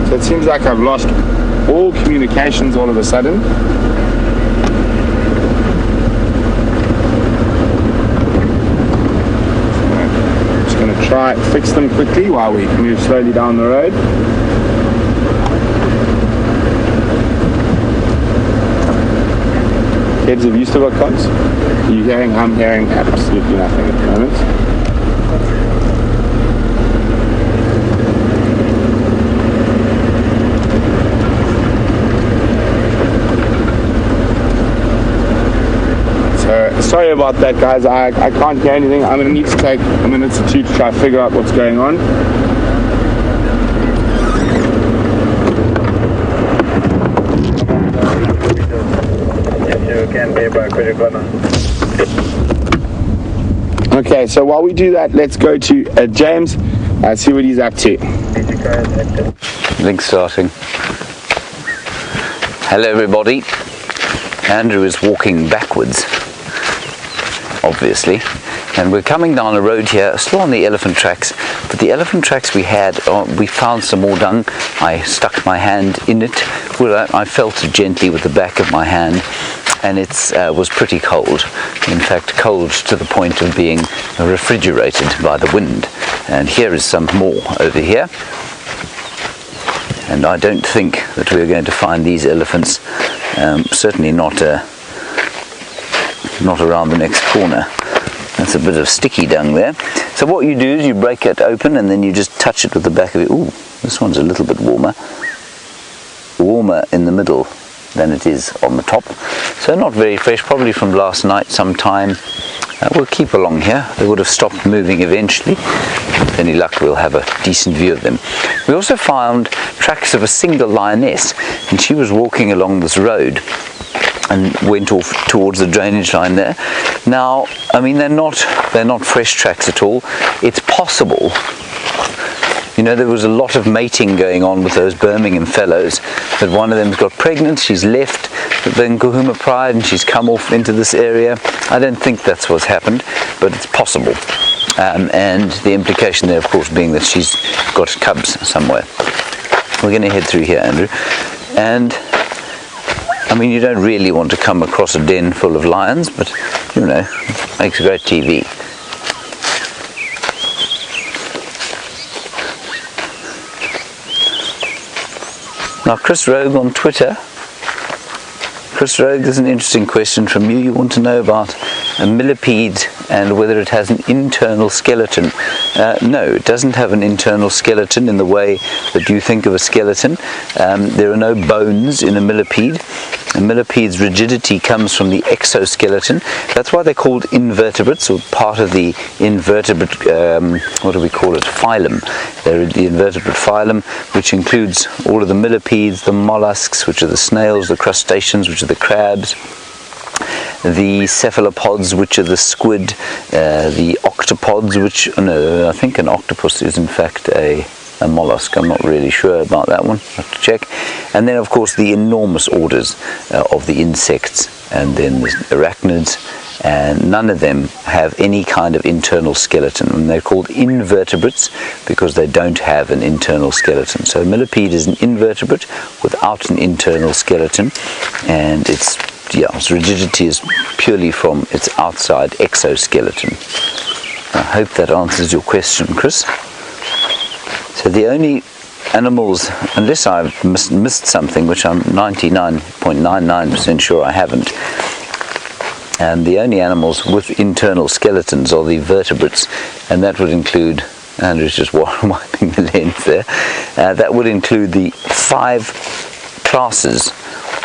It seems like I've lost all communications all of a sudden. I'm just going to try fix them quickly while we move slowly down the road. Kids, have you still got comms? Are you hearing? I'm hearing absolutely nothing at the moment. Sorry about that, guys. I can't hear anything. I'm going to need to take a minute or two to try to figure out what's going on. Okay, so while we do that, let's go to James, see what he's up to. Link starting. Hello everybody. Andrew is walking backwards, obviously, and we're coming down a road here, still on the elephant tracks, but the elephant tracks we had, we found some more dung. I stuck my hand in it, I felt it gently with the back of my hand, and it was pretty cold, in fact cold to the point of being refrigerated by the wind. And here is some more over here, and I don't think that we're going to find these elephants, certainly not around the next corner. That's a bit of sticky dung there. So what you do is you break it open and then you just touch it with the back of it. Ooh, this one's a little bit warmer in the middle than it is on the top. So not very fresh, probably from last night sometime. We'll keep along here. They would have stopped moving eventually. with any luck we'll have a decent view of them. We also found tracks of a single lioness, and she was walking along this road and went off towards the drainage line there. Now, I mean, they're not fresh tracks at all. It's possible, you know, there was a lot of mating going on with those Birmingham fellows, that one of them's got pregnant, she's left the Nkuhuma Pride and she's come off into this area. I don't think that's what's happened, but it's possible. And the implication there, of course, being that she's got cubs somewhere. We're going to head through here, Andrew. And I mean, you don't really want to come across a den full of lions, but, you know, makes great TV. Now, Chris Rogue on Twitter. Chris Rogue, there's an interesting question from you. You want to know about a millipede and whether it has an internal skeleton. No, it doesn't have an internal skeleton in the way that you think of a skeleton. There are no bones in a millipede. A millipede's rigidity comes from the exoskeleton. That's why they're called invertebrates, or part of the invertebrate, what do we call it, phylum. They're the invertebrate phylum, which includes all of the millipedes, the mollusks, which are the snails, the crustaceans, which are the crabs, the cephalopods, which are the squid, the octopods, which, no, I think an octopus is in fact a mollusk. I'm not really sure about that one, I have to check. And then, of course, the enormous orders of the insects, and then the arachnids, and none of them have any kind of internal skeleton, and they're called invertebrates because they don't have an internal skeleton. So a millipede is an invertebrate without an internal skeleton, and its rigidity is purely from its outside exoskeleton. I hope that answers your question, Chris. So the only animals, unless I've missed something, which I'm 99.99% sure I haven't, and the only animals with internal skeletons are the vertebrates, and that would include, Andrew's just wiping the lens there, that would include the 5 classes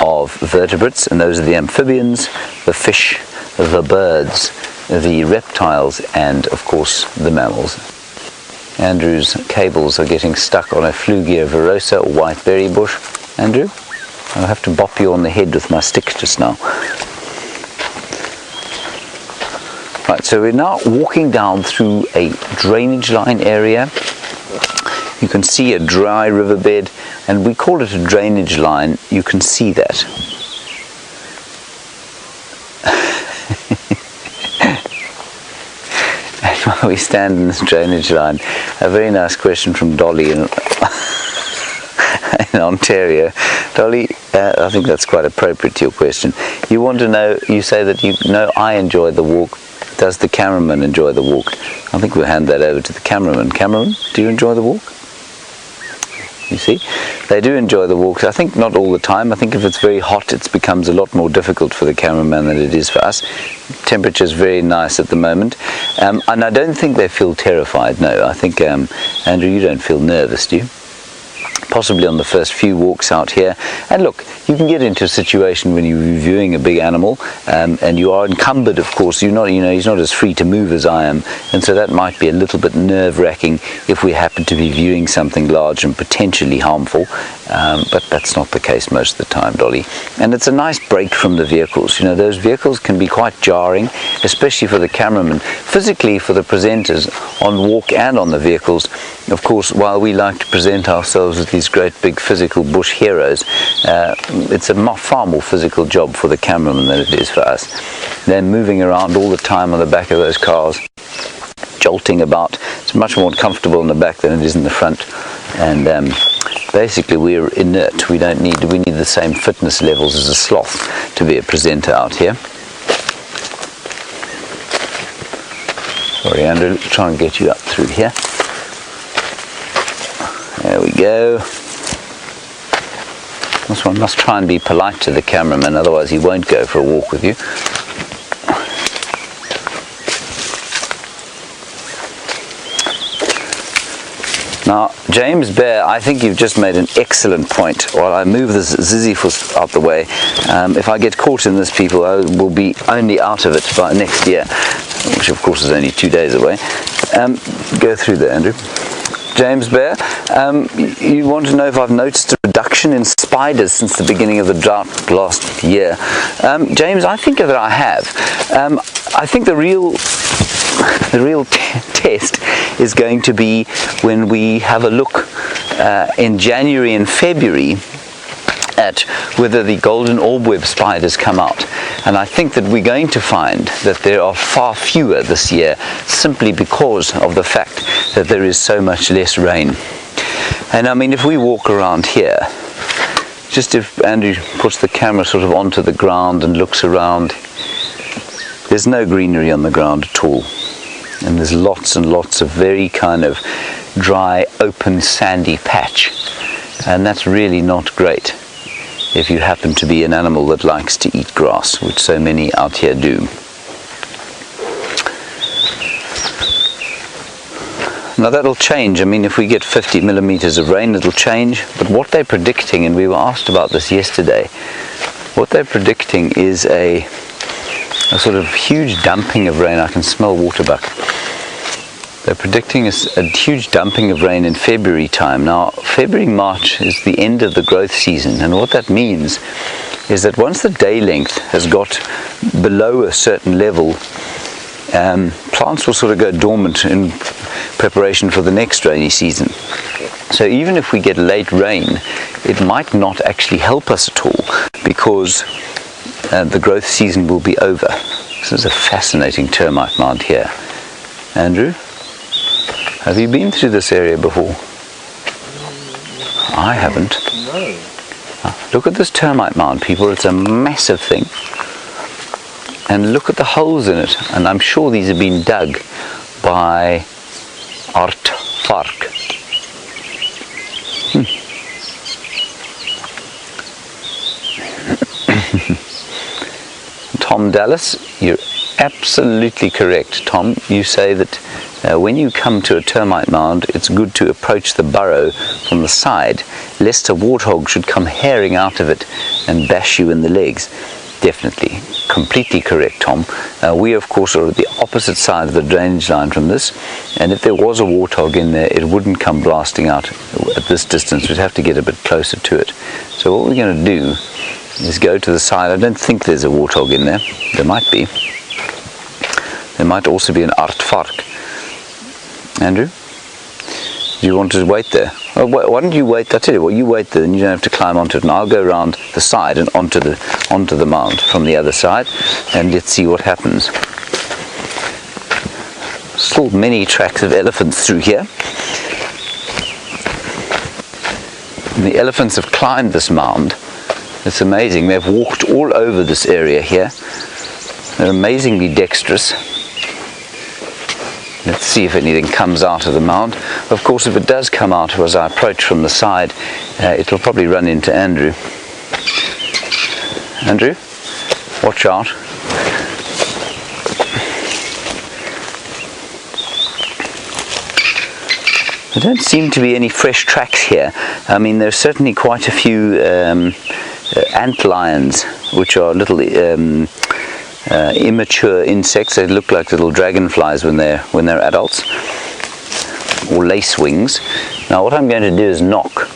of vertebrates, and those are the amphibians, the fish, the birds, the reptiles, and of course the mammals. Andrew's cables are getting stuck on a Flugia virosa, or white berry bush. Andrew, I'll have to bop you on the head with my stick just now. Right, so we're now walking down through a drainage line area. You can see a dry riverbed, and we call it a drainage line. You can see that. And while we stand in this drainage line, a very nice question from Dolly in Ontario. Dolly, I think that's quite appropriate to your question. You want to know, you say that you know I enjoy the walk. Does the cameraman enjoy the walk? I think we'll hand that over to the cameraman. Cameraman, do you enjoy the walk? You see, they do enjoy the walks. I think not all the time. I think if it's very hot, it becomes a lot more difficult for the cameraman than it is for us. Temperature's very nice at the moment, and I don't think they feel terrified. No, I think Andrew, you don't feel nervous, do you? Possibly on the first few walks out here. And look, you can get into a situation when you're viewing a big animal, and you are encumbered, of course. You're not, he's not as free to move as I am, and so that might be a little bit nerve-wracking if we happen to be viewing something large and potentially harmful, but that's not the case most of the time, Dolly. And it's a nice break from the vehicles. Those vehicles can be quite jarring, especially for the cameraman, physically for the presenters on walk and on the vehicles. Of course, while we like to present ourselves as these great big physical bush heroes, it's a far more physical job for the cameraman than it is for us. They're moving around all the time on the back of those cars, jolting about. It's much more comfortable in the back than it is in the front, and basically we're inert. We need the same fitness levels as a sloth to be a presenter out here. Sorry, Andrew, let's try and get you up through here. There we go. This one must try and be polite to the cameraman, otherwise he won't go for a walk with you. Now, James Bear, I think you've just made an excellent point. While I move this Ziziphus out the way, if I get caught in this, people, I will be only out of it by next year, which of course is only 2 days away. Go through there, Andrew. James Bear, you want to know if I've noticed a reduction in spiders since the beginning of the drought last year. James, I think that I have. I think the real test is going to be when we have a look in January and February at whether the golden orbweb spiders come out. And I think that we're going to find that there are far fewer this year, simply because of the fact that there is so much less rain. And I mean, if we walk around here, just if Andrew puts the camera sort of onto the ground and looks around, there's no greenery on the ground at all. And there's lots and lots of very kind of dry, open, sandy patch. And that's really not great if you happen to be an animal that likes to eat grass, which so many out here do. Now that'll change. I mean, if we get 50 millimeters of rain, it'll change. But what they're predicting, and we were asked about this yesterday, what they're predicting is a sort of huge dumping of rain. I can smell waterbuck. They're predicting a huge dumping of rain in February time. Now, February, March is the end of the growth season, and what that means is that once the day length has got below a certain level, plants will sort of go dormant in preparation for the next rainy season. So even if we get late rain, it might not actually help us at all, because the growth season will be over. This is a fascinating termite mound here. Andrew? Have you been through this area before? I haven't. No. Look at this termite mound, people. It's a massive thing. And look at the holes in it. And I'm sure these have been dug by Arathusa. Tom Dallas, you're absolutely correct, Tom. You say that when you come to a termite mound, it's good to approach the burrow from the side, lest a warthog should come herring out of it and bash you in the legs. Definitely, completely correct, Tom. We, of course, are at the opposite side of the drainage line from this, and if there was a warthog in there, it wouldn't come blasting out at this distance. We'd have to get a bit closer to it. So what we're going to do is go to the side. I don't think there's a warthog in there. There might be. There might also be an Arathusa. Andrew, do you want to wait there? Well, why don't you wait? I tell you what, you wait there, and you don't have to climb onto it. And I'll go around the side and onto the mound from the other side, and let's see what happens. Still many tracks of elephants through here. And the elephants have climbed this mound. It's amazing. They've walked all over this area here. They're amazingly dexterous. Let's see if anything comes out of the mound. Of course, if it does come out as I approach from the side, it'll probably run into Andrew. Andrew, watch out. There don't seem to be any fresh tracks here. I mean, there's certainly quite a few ant lions, which are little immature insects. They look like little dragonflies when they're adults, or lacewings. Now what I'm going to do is knock.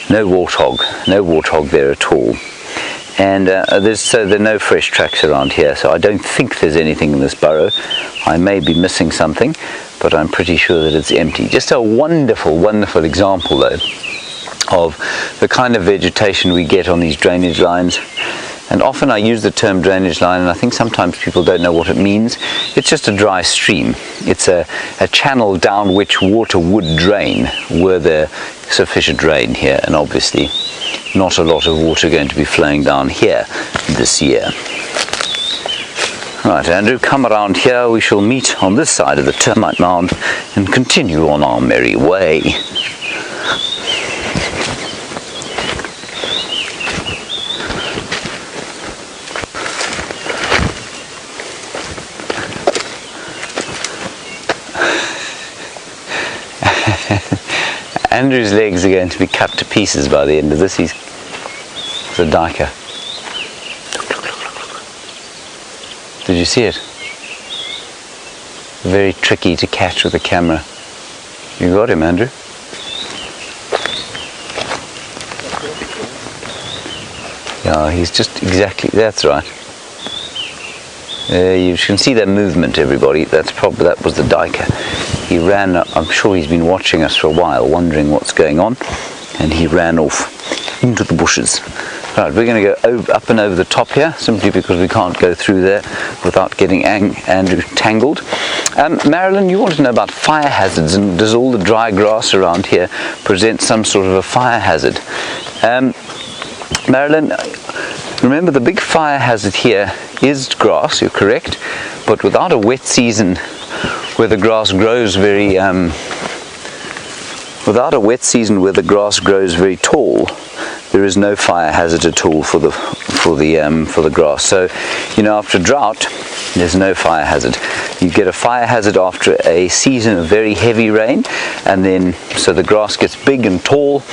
No warthog there at all. And there are no fresh tracks around here, so I don't think there's anything in this burrow. I may be missing something, but I'm pretty sure that it's empty. Just a wonderful, wonderful example though of the kind of vegetation we get on these drainage lines. And often I use the term drainage line, and I think sometimes people don't know what it means. It's just a dry stream. It's a channel down which water would drain were there sufficient rain here, and obviously not a lot of water going to be flowing down here this year. Right, Andrew, come around here. We shall meet on this side of the termite mound and continue on our merry way. Andrew's legs are going to be cut to pieces by the end of this. He's a diker. Look, look, look, look, look. Did you see it? Very tricky to catch with a camera. You got him, Andrew. Yeah, he's just exactly, that's right. You can see that movement, everybody. That was the diker. He ran, I'm sure he's been watching us for a while, wondering what's going on, and he ran off into the bushes. Right, we're going to go up and over the top here, simply because we can't go through there without getting Andrew tangled. Marilyn, you want to know about fire hazards, and does all the dry grass around here present some sort of a fire hazard? Marilyn, remember the big fire hazard here is grass, you're correct, but without a wet season where the grass grows very tall, there is no fire hazard at all for the grass. So, you know, after drought, there's no fire hazard. You get a fire hazard after a season of very heavy rain, and then so the grass gets big and tall,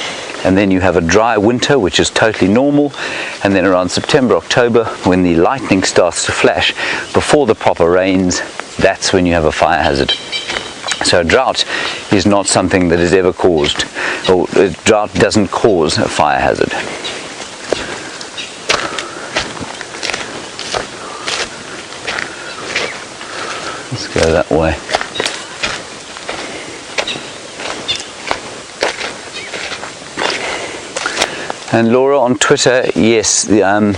and then you have a dry winter, which is totally normal, and then around September, October, when the lightning starts to flash before the proper rains, that's when you have a fire hazard. So drought is not something that is ever caused, or drought doesn't cause a fire hazard. Let's go that way. And Laura on Twitter, yes, yeah,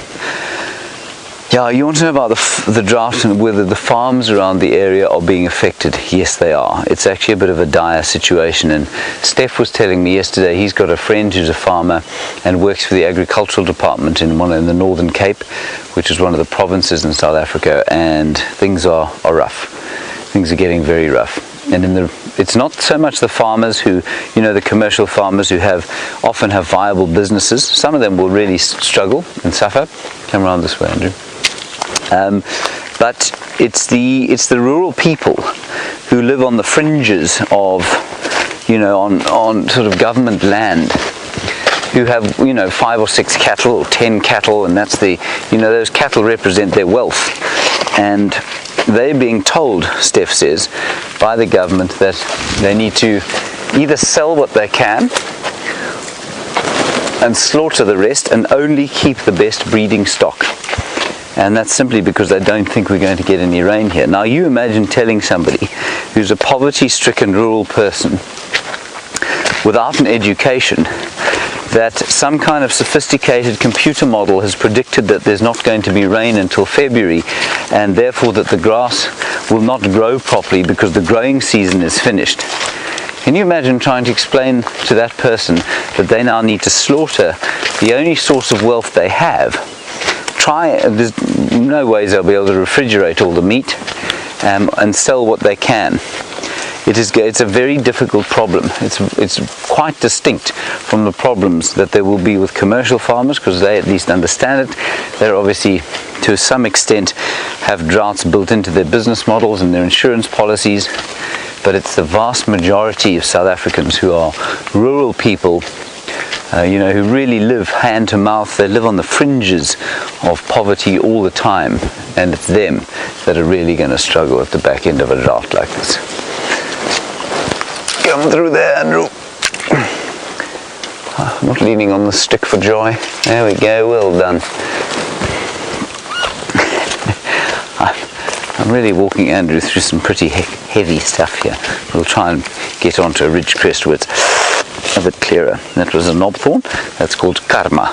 you want to know about the drought and whether the farms around the area are being affected. Yes, they are. It's actually a bit of a dire situation, and Steph was telling me yesterday he's got a friend who's a farmer and works for the agricultural department in the Northern Cape, which is one of the provinces in South Africa, and things are rough. Things are getting very rough. And it's not so much the farmers who, you know, the commercial farmers who often have viable businesses. Some of them will really struggle and suffer. Come around this way, Andrew. But it's the rural people who live on the fringes of, you know, on sort of government land, who have, you know, 5 or 6 cattle or 10 cattle, and that's the, you know, those cattle represent their wealth, and they're being told, Steph says, by the government that they need to either sell what they can and slaughter the rest and only keep the best breeding stock. And that's simply because they don't think we're going to get any rain here. Now you imagine telling somebody who's a poverty-stricken rural person without an education that some kind of sophisticated computer model has predicted that there's not going to be rain until February, and therefore that the grass will not grow properly because the growing season is finished. Can you imagine trying to explain to that person that they now need to slaughter the only source of wealth they have? There's no ways they'll be able to refrigerate all the meat and sell what they can. It's a very difficult problem. It's quite distinct from the problems that there will be with commercial farmers, because they at least understand it. They're obviously, to some extent, have droughts built into their business models and their insurance policies, but it's the vast majority of South Africans who are rural people, you know, who really live hand to mouth. They live on the fringes of poverty all the time, and it's them that are really going to struggle at the back end of a drought like this. Come through there, Andrew. I'm not leaning on the stick for joy. There we go, well done. I'm really walking Andrew through some pretty heavy stuff here. We'll try and get onto a ridge crest where it's a bit clearer. That was a knobthorn. That's called karma.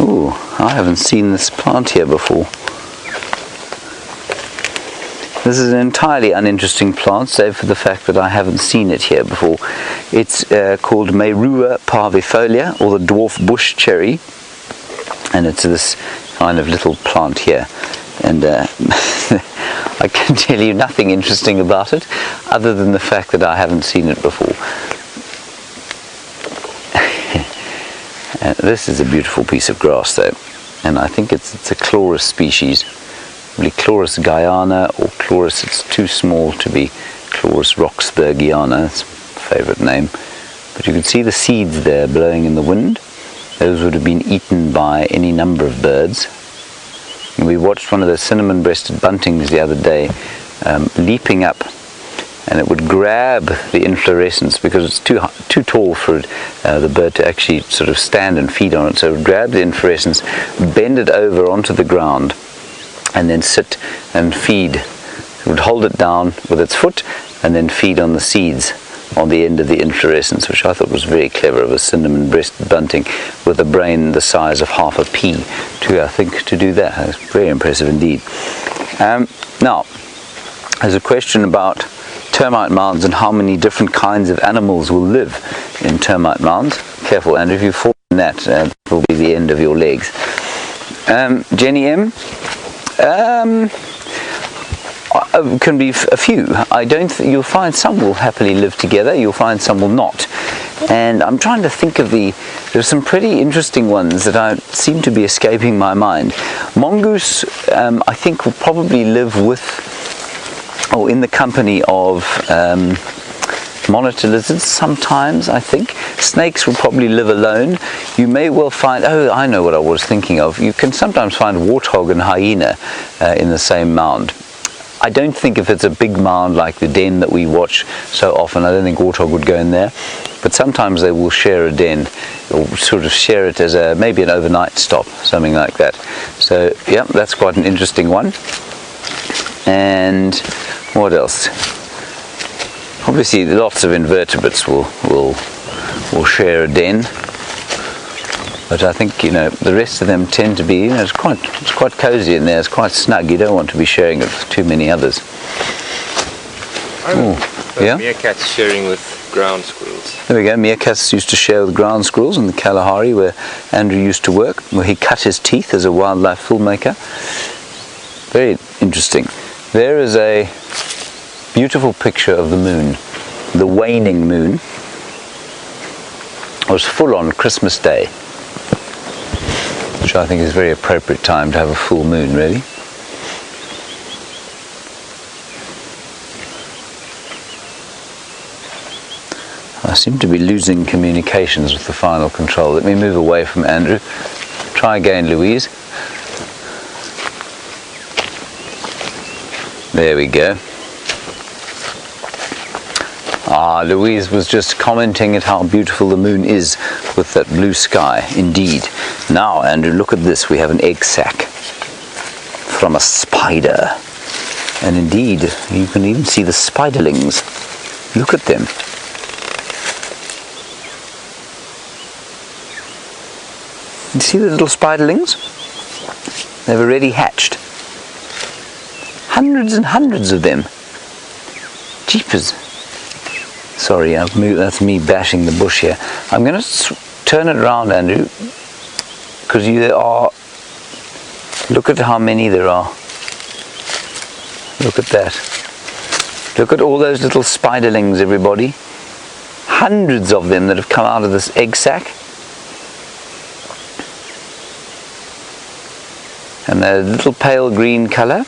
Ooh, I haven't seen this plant here before. This is an entirely uninteresting plant, save for the fact that I haven't seen it here before. It's called Merua parvifolia, or the dwarf bush cherry, and it's this kind of little plant here. And I can tell you nothing interesting about it, other than the fact that I haven't seen it before. This is a beautiful piece of grass though, and I think it's a Chloris species, probably Chloris Guyana or Chloris. It's too small to be Claus roxburghiana, that's my favourite name. But you can see the seeds there blowing in the wind. Those would have been eaten by any number of birds. And we watched one of the cinnamon-breasted buntings the other day leaping up, and it would grab the inflorescence because it's too tall for the bird to actually sort of stand and feed on it. So it would grab the inflorescence, bend it over onto the ground, and then sit and feed. It would hold it down with its foot and then feed on the seeds on the end of the inflorescence, which I thought was very clever of a cinnamon-breasted bunting with a brain the size of half a pea to do that. That's very impressive indeed. Now, there's a question about termite mounds and how many different kinds of animals will live in termite mounds. Careful, and if you fall in that, that will be the end of your legs. Jenny M. Can be a few. You'll find some will happily live together, you'll find some will not. And I'm trying to think of there's some pretty interesting ones that seem to be escaping my mind. Mongoose, I think, will probably live with, or in the company of monitor lizards sometimes, I think. Snakes will probably live alone. You may well find, I know what I was thinking of. You can sometimes find warthog and hyena in the same mound. I don't think if it's a big mound like the den that we watch so often, I don't think warthog would go in there. But sometimes they will share a den, or sort of share it as maybe an overnight stop, something like that. So yeah, that's quite an interesting one. And what else? Obviously lots of invertebrates will share a den. But I think, the rest of them tend to be, it's quite cosy in there, it's quite snug. You don't want to be sharing it with too many others. Yeah? Meerkats sharing with ground squirrels. There we go, meerkats used to share with ground squirrels in the Kalahari where Andrew used to work, where he cut his teeth as a wildlife filmmaker. Very interesting. There is a beautiful picture of the moon, the waning moon. It was full on Christmas Day, which I think is a very appropriate time to have a full moon, really. I seem to be losing communications with the final control. Let me move away from Andrew. Try again, Louise. There we go. Louise was just commenting at how beautiful the moon is with that blue sky, indeed. Now, Andrew, look at this. We have an egg sac from a spider. And indeed, you can even see the spiderlings. Look at them. You see the little spiderlings? They've already hatched. Hundreds and hundreds of them. Jeepers. Sorry, that's me bashing the bush here. I'm going to turn it around, Andrew, because look at how many there are. Look at that. Look at all those little spiderlings, everybody. Hundreds of them that have come out of this egg sac. And they're a little pale green colour.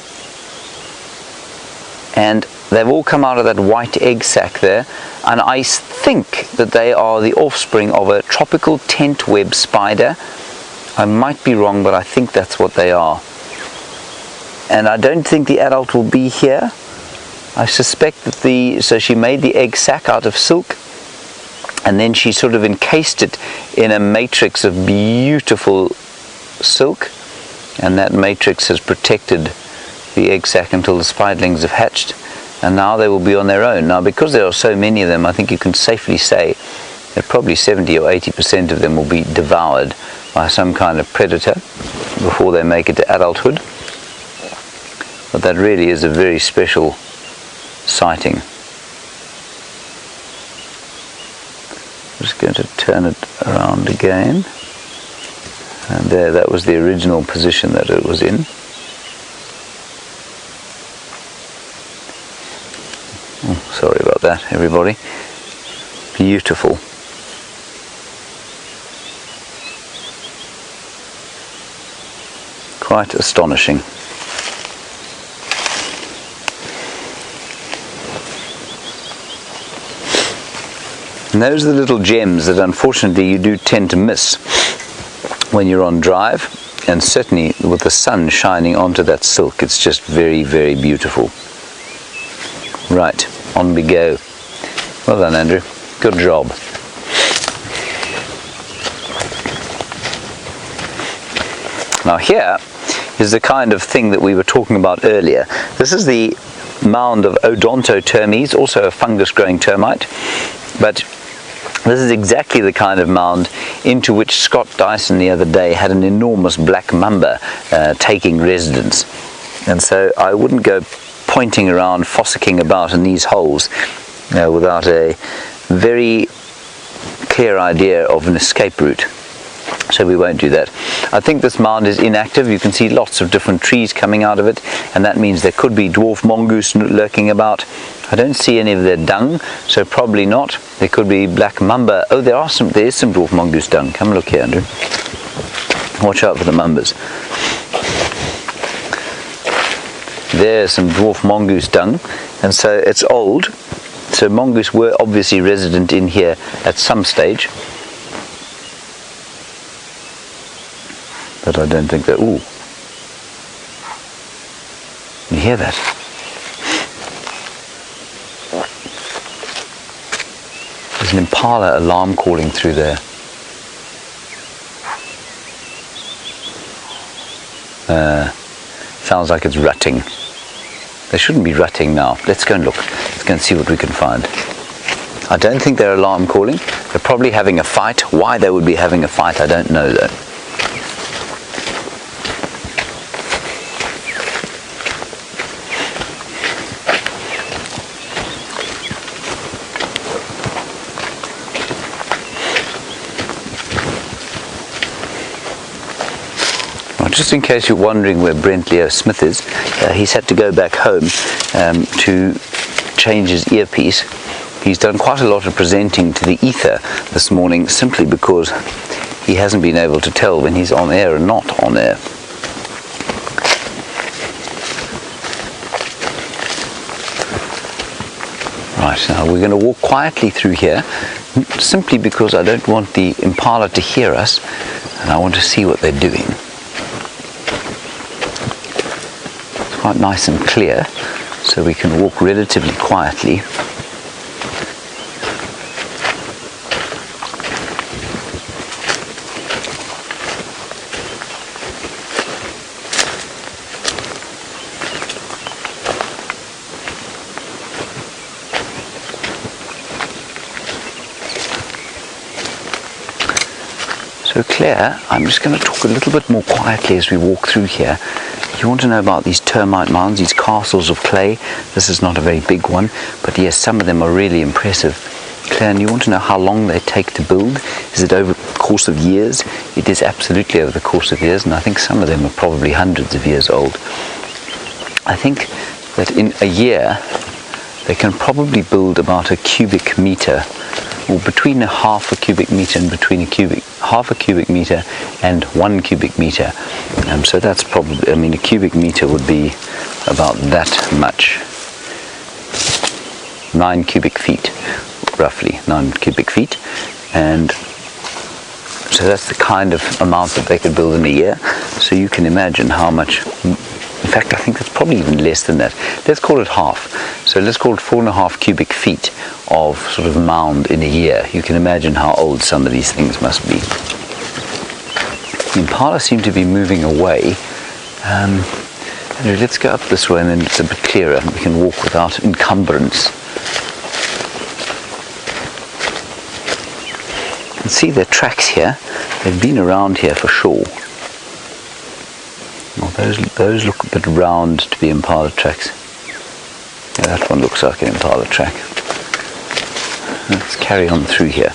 And they've all come out of that white egg sac there, and I think that they are the offspring of a tropical tent web spider. I might be wrong, but I think that's what they are. And I don't think the adult will be here. I suspect that so she made the egg sac out of silk, and then she sort of encased it in a matrix of beautiful silk, and that matrix has protected the egg sac until the spiderlings have hatched, and now they will be on their own. Now, because there are so many of them, I think you can safely say that probably 70 or 80% of them will be devoured by some kind of predator before they make it to adulthood. But that really is a very special sighting. I'm just going to turn it around again. And there, that was the original position that it was in. Sorry about that, everybody. Beautiful. Quite astonishing. And those are the little gems that unfortunately you do tend to miss when you're on drive, and certainly with the sun shining onto that silk, it's just very, very beautiful. Right, on we go. Well done, Andrew. Good job. Now here is the kind of thing that we were talking about earlier. This is the mound of Odontotermes, also a fungus-growing termite, but this is exactly the kind of mound into which Scott Dyson the other day had an enormous black mamba taking residence. And so I wouldn't go pointing around, fossicking about in these holes without a very clear idea of an escape route. So we won't do that. I think this mound is inactive. You can see lots of different trees coming out of it, and that means there could be dwarf mongoose lurking about. I don't see any of their dung, so probably not. There could be black mamba. Oh, there is some dwarf mongoose dung. Come look here, Andrew. Watch out for the mambas. There's some dwarf mongoose dung, and so it's old. So mongoose were obviously resident in here at some stage. But I don't think that. Ooh. You hear that? There's an impala alarm calling through there. Sounds like it's rutting. They shouldn't be rutting now. Let's go and look. Let's go and see what we can find. I don't think they're alarm calling. They're probably having a fight. Why they would be having a fight, I don't know though. Just in case you're wondering where Brent Leo Smith is, he's had to go back home to change his earpiece. He's done quite a lot of presenting to the ether this morning simply because he hasn't been able to tell when he's on air and not on air. Right, now we're going to walk quietly through here simply because I don't want the impala to hear us and I want to see what they're doing. Quite nice and clear, so we can walk relatively quietly. So Claire, I'm just going to talk a little bit more quietly as we walk through here. You want to know about these termite mounds, these castles of clay. This is not a very big one, but yes, some of them are really impressive. Claire, and you want to know how long they take to build? Is it over the course of years? It is absolutely over the course of years, and I think some of them are probably hundreds of years old. I think that in a year they can probably build about a cubic meter, or between a half a cubic meter and half a cubic meter and 1 cubic meter. So that's probably, I mean, a cubic meter would be about that much. 9 cubic feet, roughly 9 cubic feet. And so that's the kind of amount that they could build in a year. So you can imagine how much. In fact, I think it's probably even less than that. Let's call it half. So let's call it 4.5 cubic feet of sort of mound in a year. You can imagine how old some of these things must be. The impala seem to be moving away. Let's go up this way and then it's a bit clearer and we can walk without encumbrance. You can see their tracks here. They've been around here for sure. Well, those look a bit round to be impala tracks. Yeah, that one looks like an impala track. Let's carry on through here.